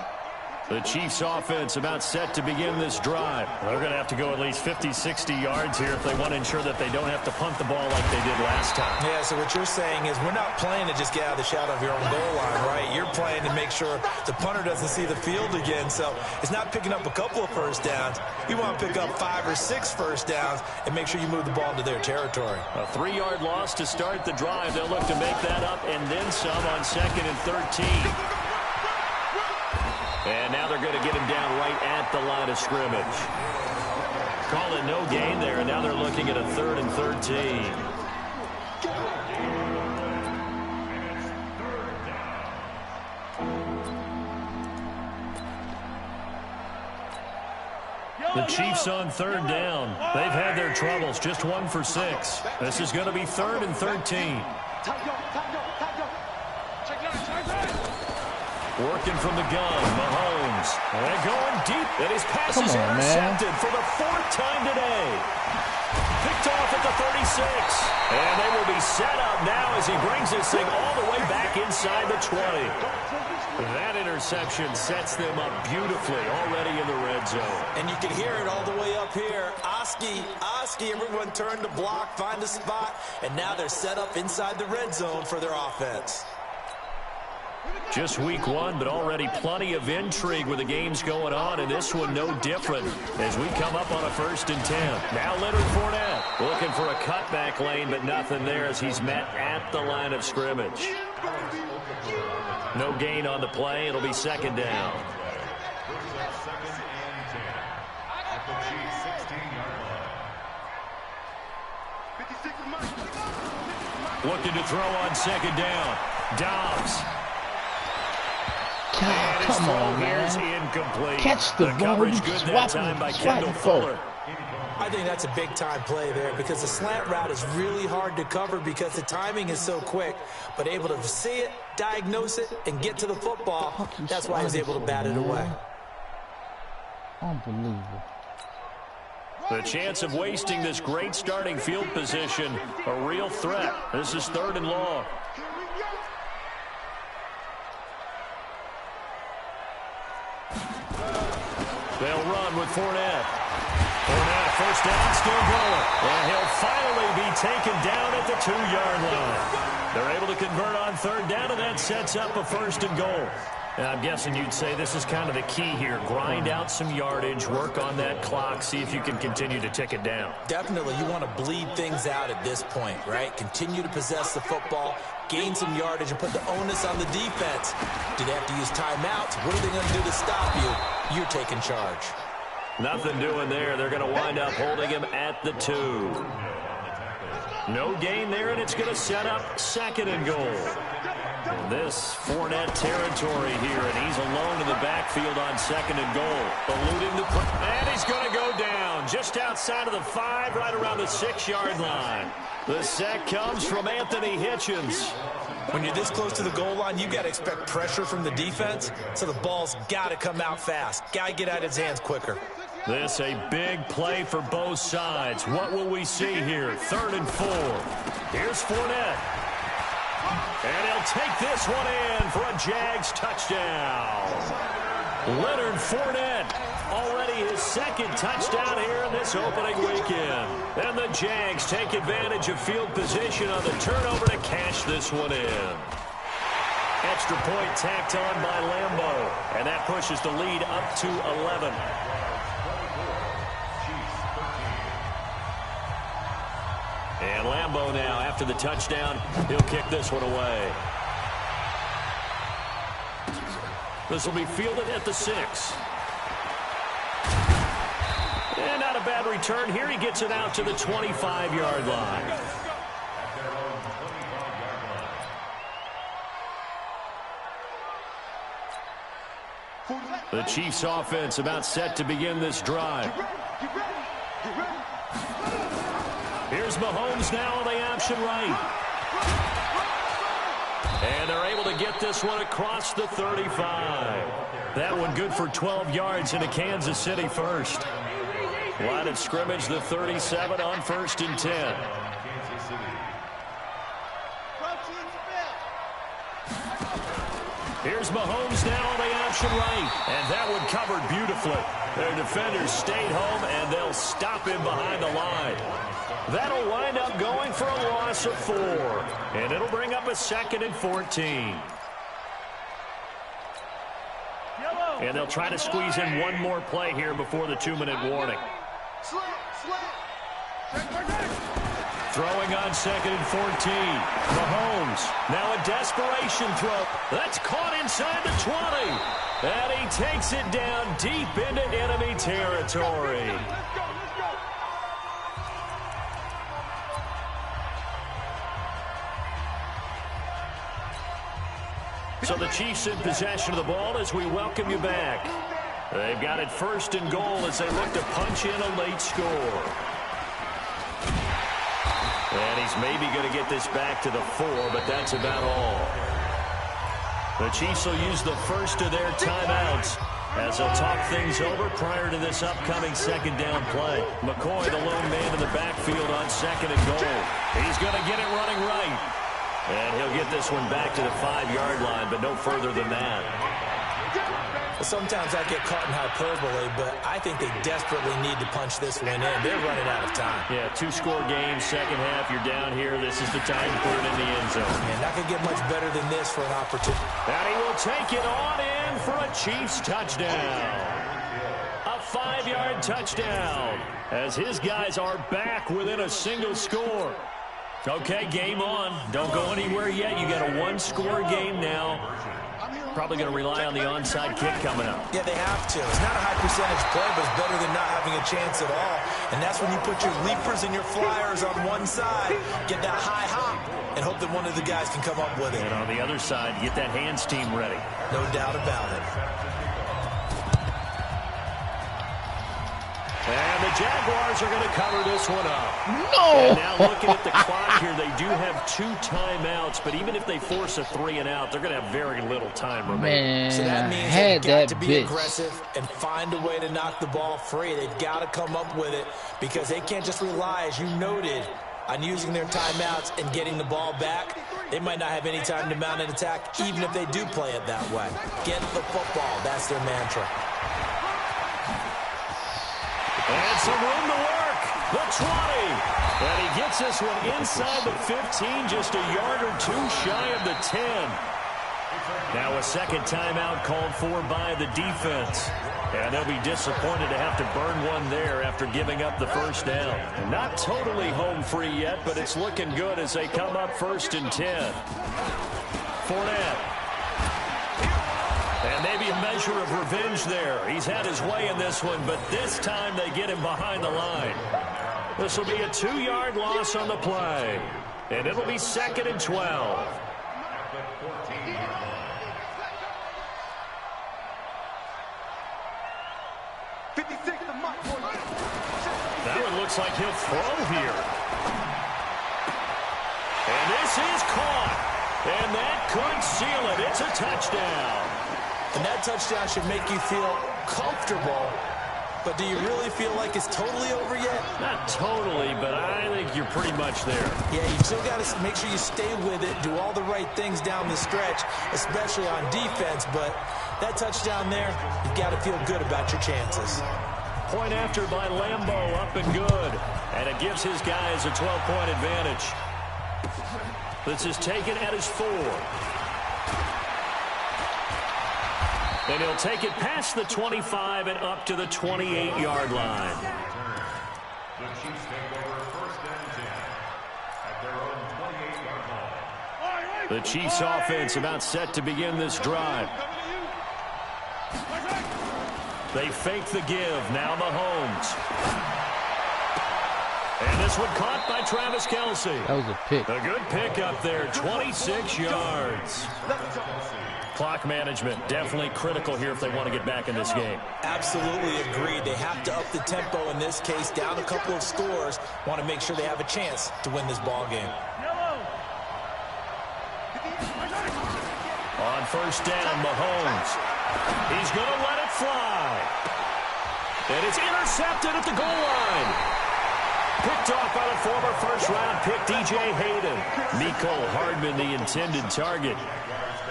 The Chiefs offense about set to begin this drive. They're going to have to go at least 50, 60 yards here if they want to ensure that they don't have to punt the ball like they did last time. Yeah, so what you're saying is we're not playing to just get out of the shadow of your own goal line, right? You're playing to make sure the punter doesn't see the field again. So it's not picking up a couple of first downs. You want to pick up 5 or 6 first downs and make sure you move the ball into their territory. A 3-yard loss to start the drive. They'll look to make that up and then some on 2nd and 13. And now they're going to get him down right at the line of scrimmage. Call it no gain there, and now they're looking at a 3rd and 13. The Chiefs on 3rd down. They've had their troubles, just 1 for 6. This is going to be 3rd and 13. Working from the gun, Mahomes. And going deep, and his pass is intercepted for the 4th time today. Picked off at the 36. And they will be set up now as he brings this thing all the way back inside the 20. That interception sets them up beautifully already in the red zone. And you can hear it all the way up here. Oski, everyone turned to block, find a spot, and now they're set up inside the red zone for their offense. Just week 1, but already plenty of intrigue with the games going on, and this one no different as we come up on a 1st and 10. Now Leonard Fournette looking for a cutback lane, but nothing there as he's met at the line of scrimmage. No gain on the play. It'll be second down. First up, second and 10. At the Chiefs' 16-yard line. Looking to throw on second down. Dobbs. God, And his come throw on, here is man. incomplete. Catch the ball. Coverage You good that swap time it, by swap Kendall it Fuller. I think that's a big-time play there because the slant route is really hard to cover because the timing is so quick. But able to see it, diagnose it, and get to the football, that's why he was able to bat it away. Unbelievable. The chance of wasting this great starting field position, a real threat. This is 3rd and long. They'll run with Fournette. Fournette, first down, still going. And he'll finally be taken down at the 2-yard line. They're able to convert on 3rd down, and that sets up a 1st and goal. And I'm guessing you'd say this is kind of the key here. Grind out some yardage, work on that clock, see if you can continue to tick it down. Definitely, you want to bleed things out at this point, right? Continue to possess the football, gain some yardage, and put the onus on the defense. Do they have to use timeouts? What are they going to do to stop you? You're taking charge. Nothing doing there. They're going to wind up holding him at the 2. No gain there, and it's going to set up 2nd and goal. And this Fournette territory here, and he's alone in the backfield on 2nd and goal. Eluding the and he's going to go down just outside of the 5, right around the 6-yard line. The sack comes from Anthony Hitchens. When you're this close to the goal line, you got to expect pressure from the defense, so the ball's got to come out fast. Got to get out of his hands quicker. This a big play for both sides. What will we see here? 3rd and 4. Here's Fournette. And he'll take this one in for a Jags touchdown. Leonard Fournette, already his 2nd touchdown here in this opening weekend. And the Jags take advantage of field position on the turnover to cash this one in. Extra point tacked on by Lambeau. And that pushes the lead up to 11. And Lambeau now, after the touchdown, he'll kick this one away. This will be fielded at the 6. And not a bad return here. He gets it out to the 25-yard line. The Chiefs offense about set to begin this drive. Here's Mahomes now on the option right. And they're able to get this one across the 35. That one good for 12 yards into Kansas City first. Line of scrimmage, the 37 on 1st and 10. Here's Mahomes now on the option right. And that one covered beautifully. Their defenders stayed home, and they'll stop him behind the line. That'll wind up going for a loss of 4. And it'll bring up a 2nd and 14. And they'll try to squeeze in one more play here before the 2-minute warning. Throwing on 2nd and 14. Mahomes, now a desperation throw. That's caught inside the 20. And he takes it down deep into enemy territory. So the Chiefs in possession of the ball as we welcome you back. They've got it 1st and goal as they look to punch in a late score. And he's maybe going to get this back to the 4, but that's about all. The Chiefs will use the first of their timeouts as they'll talk things over prior to this upcoming 2nd down play. McCoy, the lone man in the backfield on 2nd and goal. He's going to get it running right. And he'll get this one back to the 5-yard line, but no further than that. Sometimes I get caught in hyperbole, but I think they desperately need to punch this one in. They're running out of time. Yeah, 2-score game, second half, you're down here. This is the time to put it in the end zone. And not going to get much better than this for an opportunity. And he will take it on in for a Chiefs touchdown. A 5-yard touchdown as his guys are back within a single score. Okay, game on. Don't go anywhere yet. You got a one-score game now. Probably going to rely on the onside kick coming up. Yeah, they have to. It's not a high percentage play, but it's better than not having a chance at all. And that's when you put your leapers and your flyers on one side, get that high hop, and hope that one of the guys can come up with it. And on the other side, get that hands team ready. No doubt about it. And the Jaguars are going to cover this one up. No! And now looking at the clock here, they do have 2 timeouts, but even if they force a 3-and-out, they're going to have very little time remaining. Man, So that means had they've got that to be bitch. aggressive and find a way to knock the ball free. They've got to come up with it because they can't just rely, as you noted, on using their timeouts and getting the ball back. They might not have any time to mount an attack, even if they do play it that way. Get the football. That's their mantra. And some room to work. The 20. And he gets this one inside the 15, just a yard or 2 shy of the 10. Now a second timeout called for by the defense. And they'll be disappointed to have to burn one there after giving up the first down. Not totally home free yet, but it's looking good as they come up 1st and 10. Fournette. And maybe a measure of revenge there. He's had his way in this one, but this time they get him behind the line. This will be a 2-yard loss on the play. And it'll be 2nd and 12. That one looks like he'll throw here. And this is caught. And that could seal it. It's a touchdown. And that touchdown should make you feel comfortable. But do you really feel like it's totally over yet? Not totally, but I think you're pretty much there. Yeah, you've still got to make sure you stay with it, do all the right things down the stretch, especially on defense. But that touchdown there, you've got to feel good about your chances. Point after by Lambo, up and good. And it gives his guys a 12-point advantage. This is taken at his 4. And he'll take it past the 25 and up to the 28-yard line. The Chiefs take over 1st and 10 at their own 28-yard line. The Chiefs offense about set to begin this drive. They fake the give. Now Mahomes. And this one caught by Travis Kelce. That was a pick. A good pick up there, 26 yards. Clock management, definitely critical here if they want to get back in this game. Absolutely agreed. They have to up the tempo in this case, down a couple of scores. Want to make sure they have a chance to win this ball game. On 1st down, Mahomes. He's going to let it fly. And it's intercepted at the goal line. Picked off by the former 1st-round pick, DJ Hayden. Mecole Hardman, the intended target.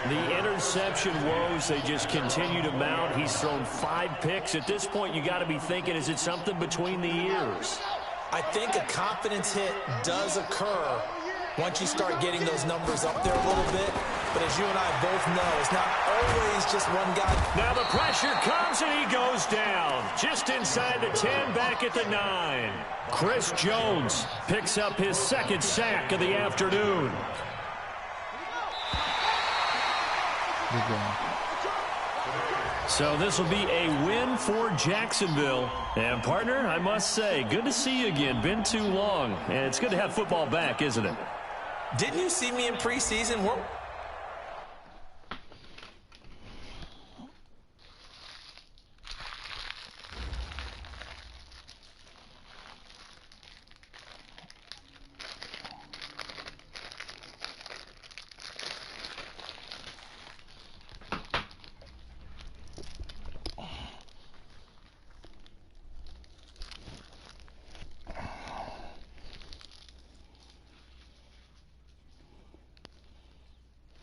The interception woes, they just continue to mount. He's thrown 5 picks. At this point, you got to be thinking, is it something between the ears? I think a confidence hit does occur once you start getting those numbers up there a little bit. But as you and I both know, it's not always just one guy. Now the pressure comes and he goes down. Just inside the 10, back at the 9. Chris Jones picks up his 2nd sack of the afternoon. So this will be a win for Jacksonville. And, partner, I must say, good to see you again. Been too long. And it's good to have football back, isn't it? Didn't you see me in preseason?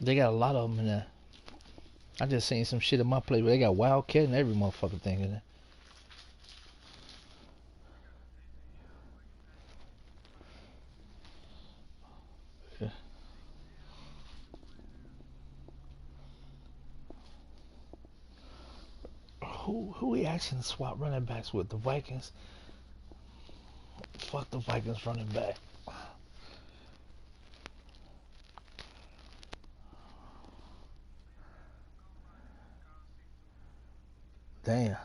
They got a lot of them in there. I just seen some shit in my play where they got Wildcat and every motherfucking thing in there. Yeah. Who we actually swap running backs with? The Vikings? Fuck the Vikings running back. Damn.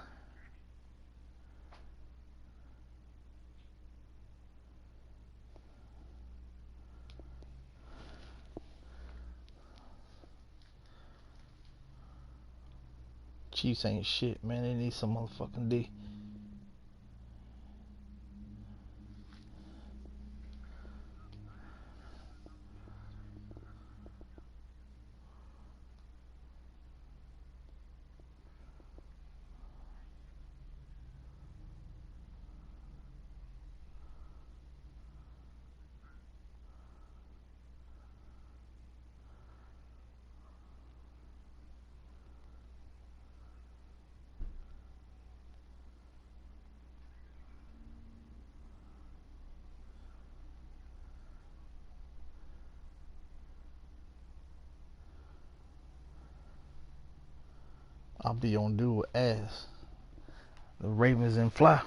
Chiefs ain't shit, man. They need some motherfucking D. I'll be on dude with ass. The Ravens and fly.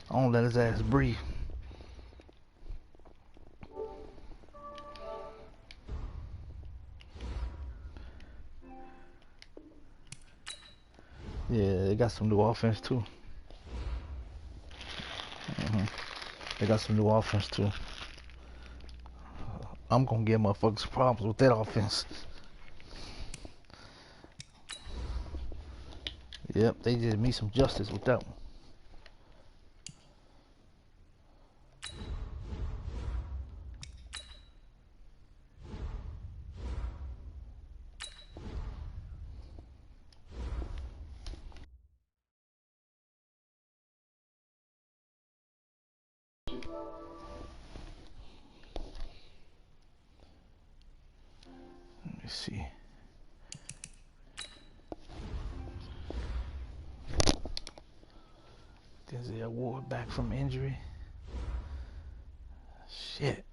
I don't let his ass breathe. Yeah, they got some new offense too. They got some new offense too. I'm gonna get motherfuckers problems with that offense. Yep, they did me some justice with that one. Let me see. Denzel Ward back from injury. Shit.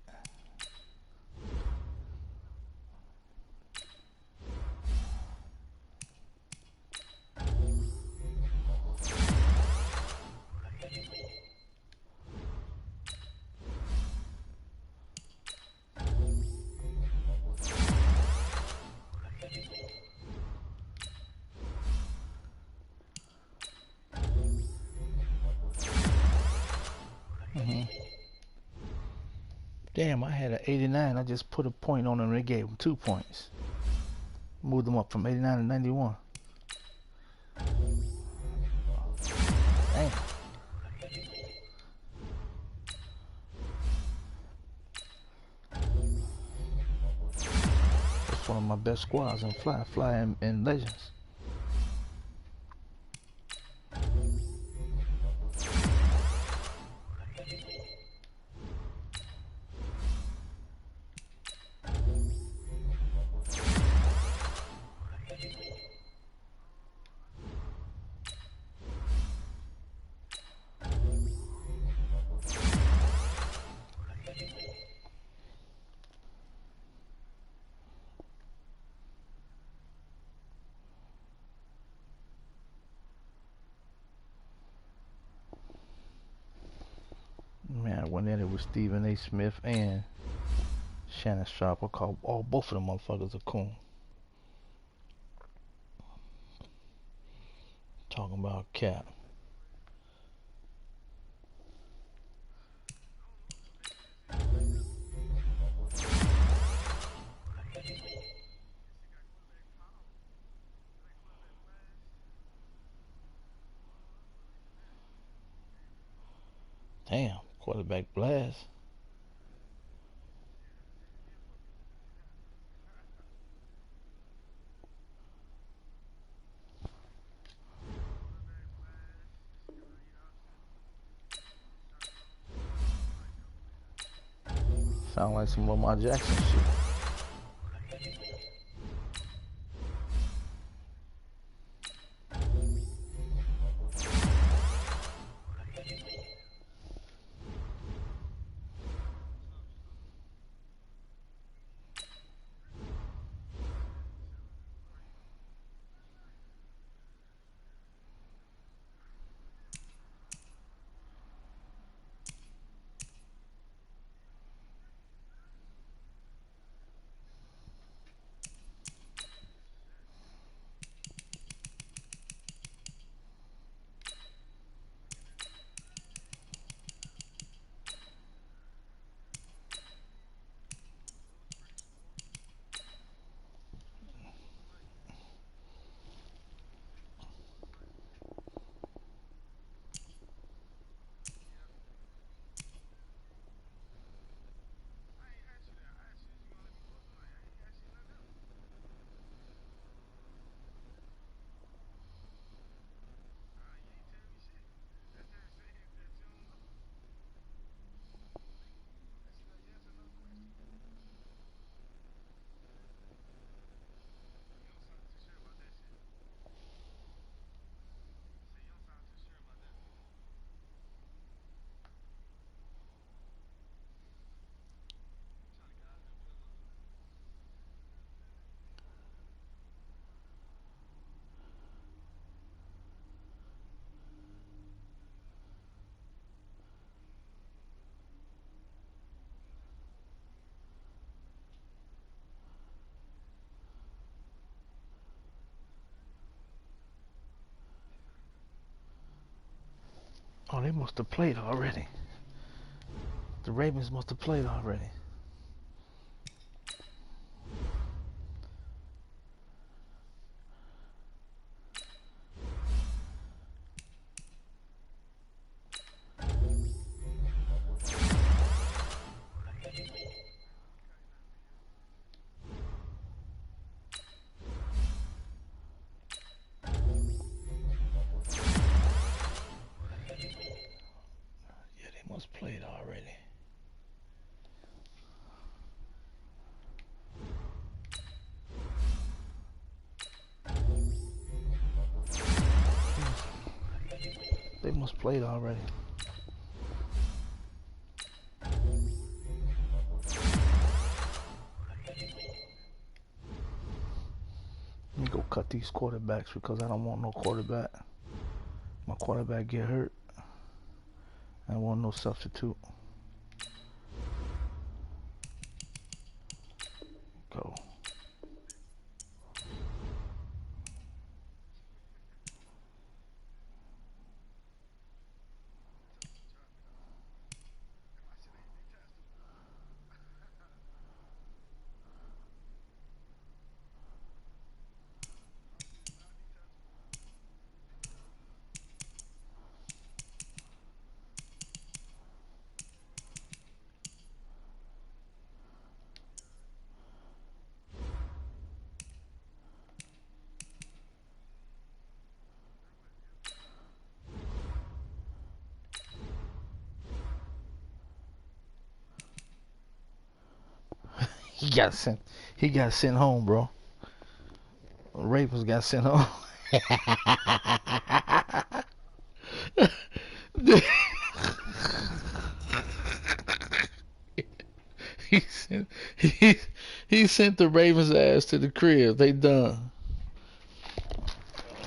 Damn, I had an 89. I just put a point on them. They gave him 2 points. Moved them up from 89 to 91. Damn. That's one of my best squads in Fly and Legends. Man, I went in it with Stephen A. Smith and Shannon Sharp. I call both of them motherfuckers a coon. Talking about cap. Damn, quarterback blast. Sound like some Lamar Jackson shit. Oh, they must have played already. The Ravens must have played already. Yeah, they must have played already. They must have played already. Let me go cut these quarterbacks because I don't want no quarterback. My quarterback get hurt. I don't want no substitute. Go. He got sent. He got sent home, bro. Ravens got sent home. he sent he sent the Ravens ass to the crib. They done.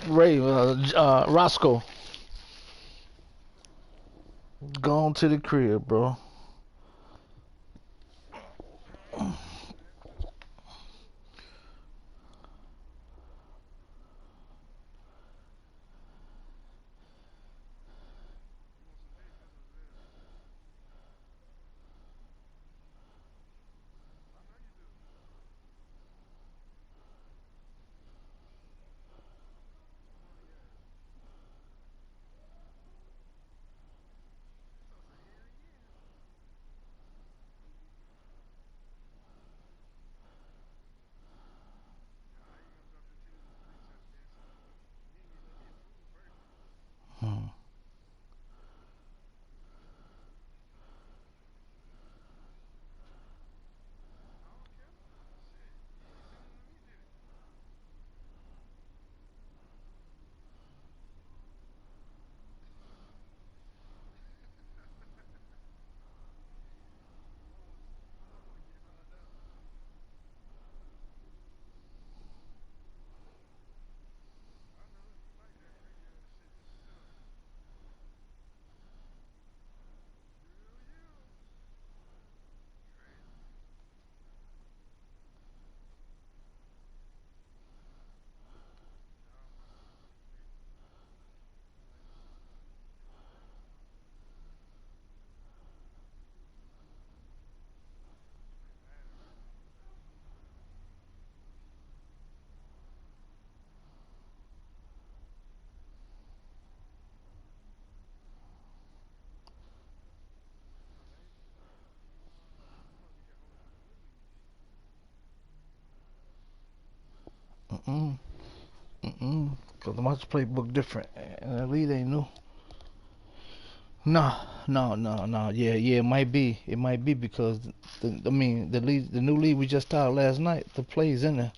Roscoe gone to the crib, bro. Cause the match playbook different, and the lead ain't new. No. Yeah, it might be. It might be because the new lead we just started last night. The plays in there.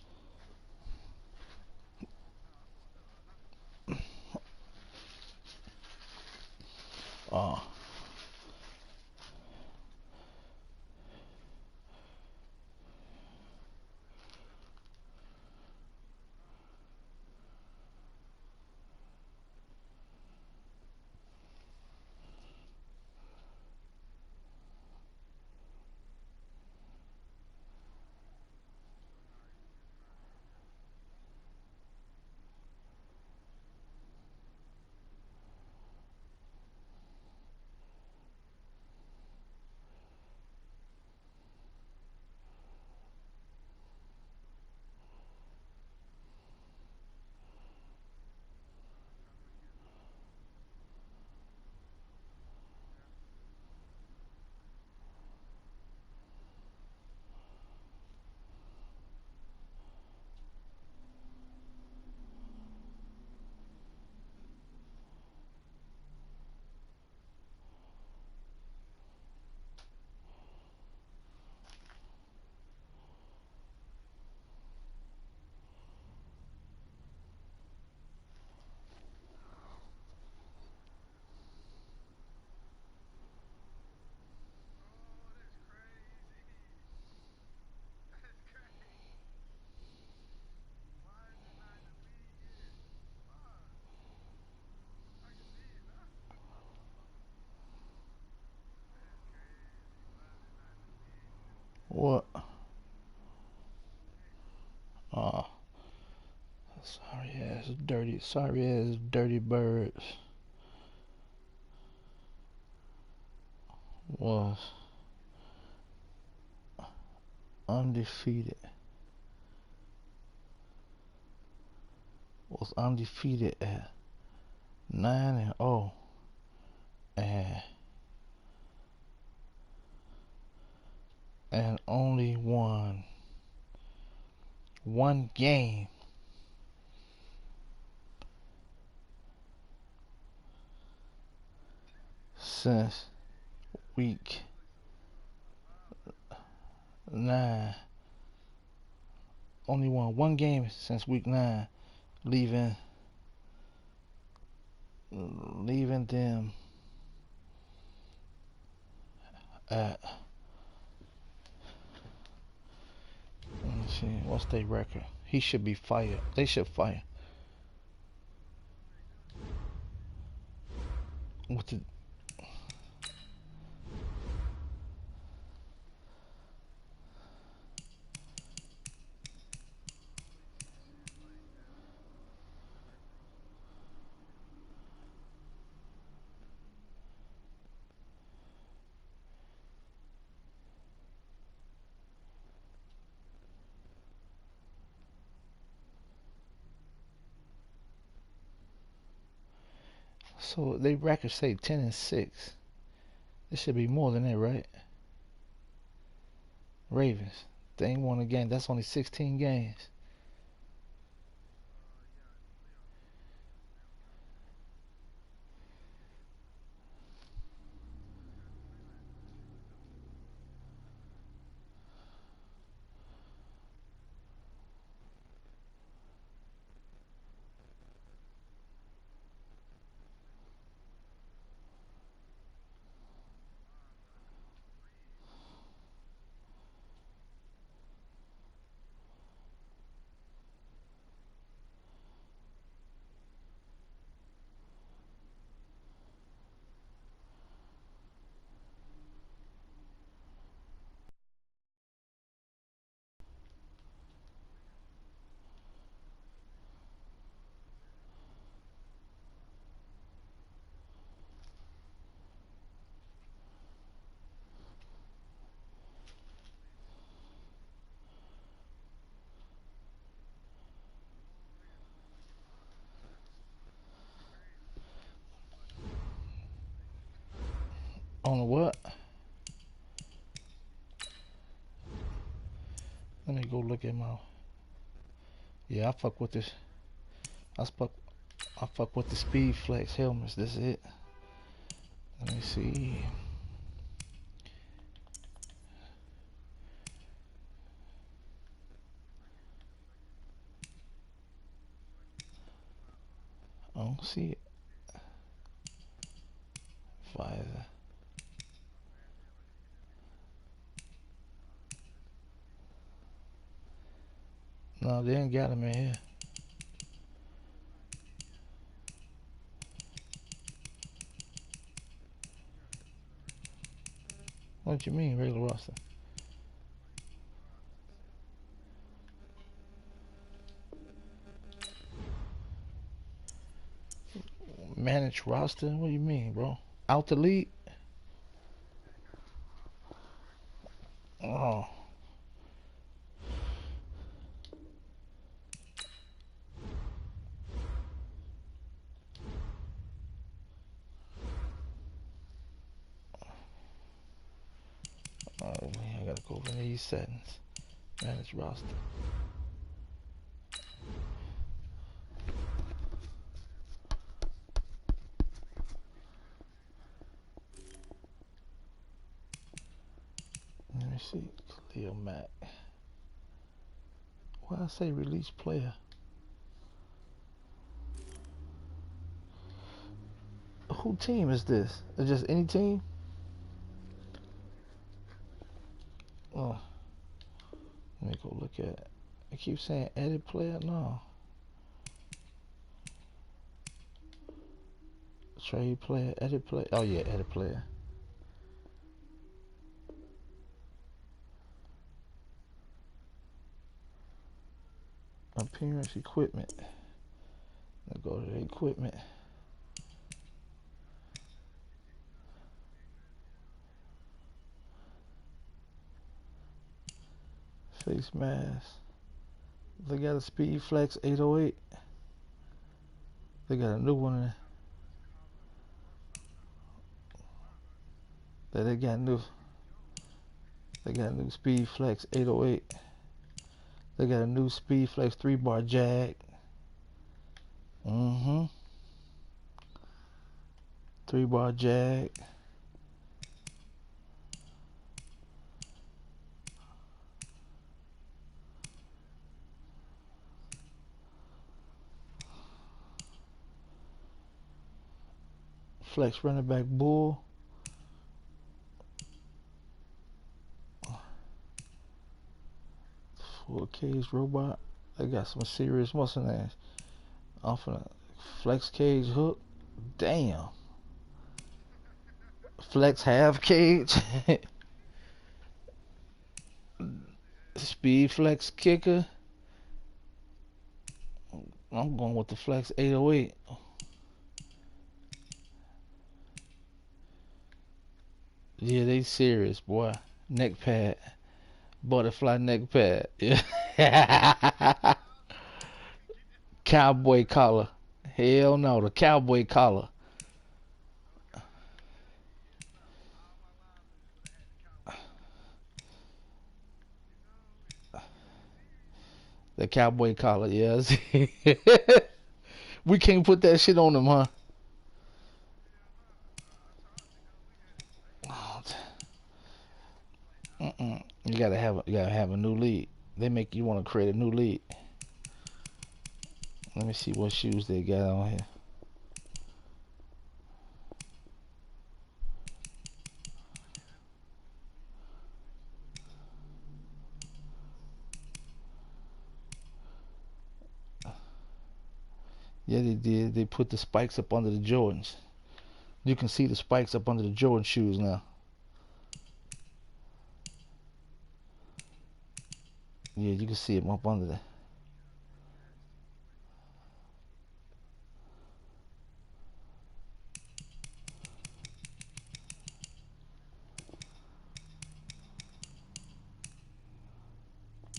Uh, Oh, sorry ass dirty birds was undefeated. At 9-0 and only won one game since week 9. Only won one game since week 9, leaving them at, let me see, what's their record? He should be fired. They should fire. What the? So they record say 10-6. It should be more than that, right? Ravens. They ain't won a game. That's only 16 games. On the what? Let me go look at my. Yeah, I fuck with this. I fuck with the Speed Flex helmets. That's it. Let me see. I don't see it. Visor. No, they ain't got them in here. What you mean, regular roster? Managed roster? What do you mean, bro? Out the league? Oh. I gotta go over these settings. Manage roster. Let me see. Clear Mac. Why I say release player? Who team is this? Is just any team? Oh. Let me go look at it. I keep saying edit player. No. Trade player, edit player. Oh yeah, edit player. Appearance, equipment. Let's go to the equipment. Face mask. They got a Speed Flex 808. They got a new one in there. They got new Speed Flex 808. They got a new Speed Flex 3-bar jag. 3-bar jag. Flex running back bull. Full cage robot. They got some serious muscle ass. Off of a flex cage hook. Damn. Flex half cage. Speed Flex kicker. I'm going with the Flex 808. Yeah, they serious, boy. Neck pad. Butterfly neck pad. Yeah. Cowboy collar. Hell no, the cowboy collar. The cowboy collar, yes. We can't put that shit on them, huh? You gotta have a new lead. They make you want to create a new lead. Let me see what shoes they got on here. Yeah, they did. They put the spikes up under the Jordans. You can see the spikes up under the Jordan shoes now. Yeah, you can see them up under there.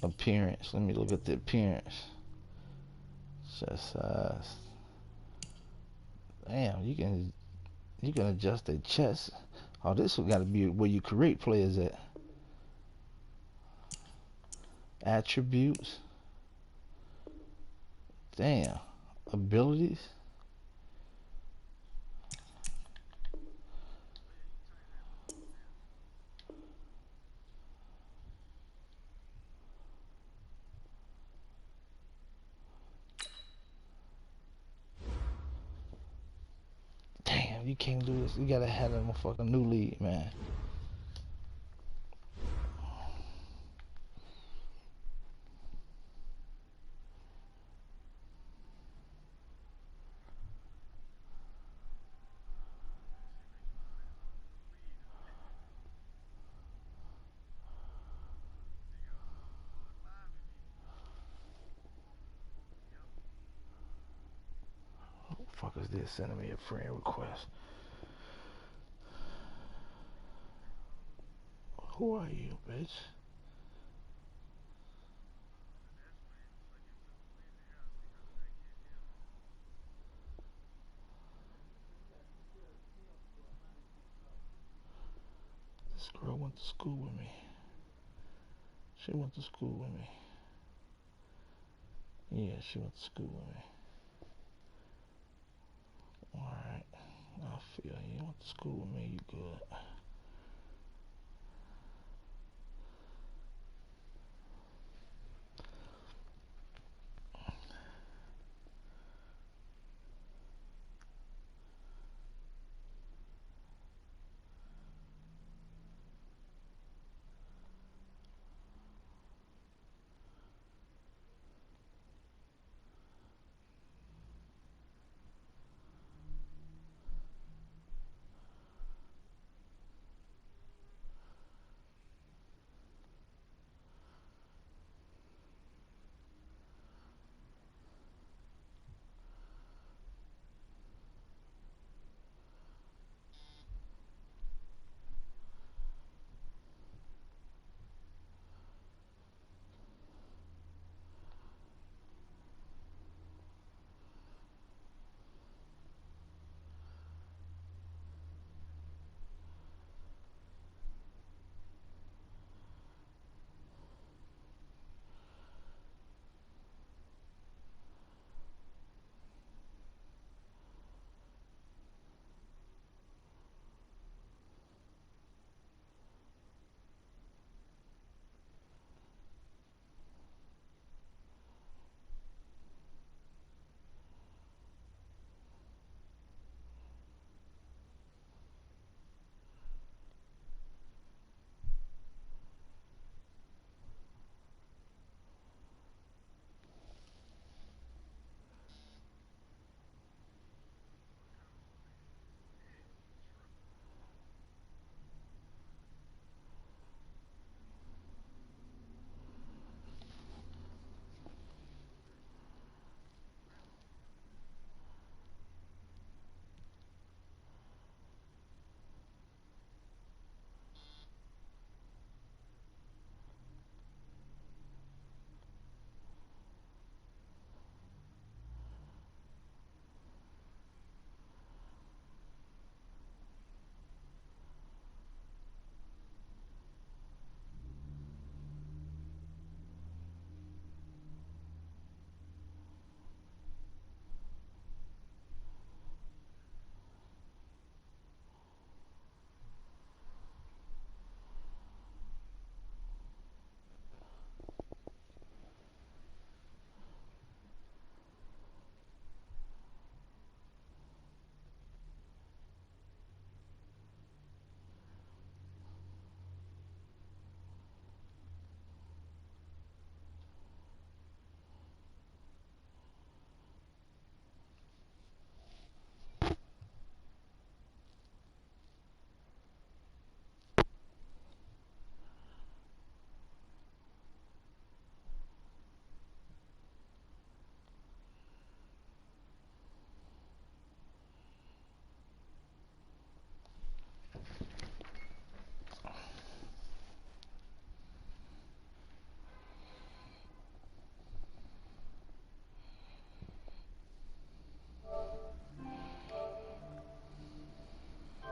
Appearance. Let me look at the appearance. Chest size. Damn, you can adjust their chest. Oh, this has got to be where you create players at. Attributes. Damn. Abilities. Damn, you can't do this. You gotta have a motherfucking new lead, man. Who the fuck is this sending me a friend request? Who are you, bitch? This girl went to school with me. She went to school with me. Yeah, she went to school with me. Alright. I feel you went to school with me, you good.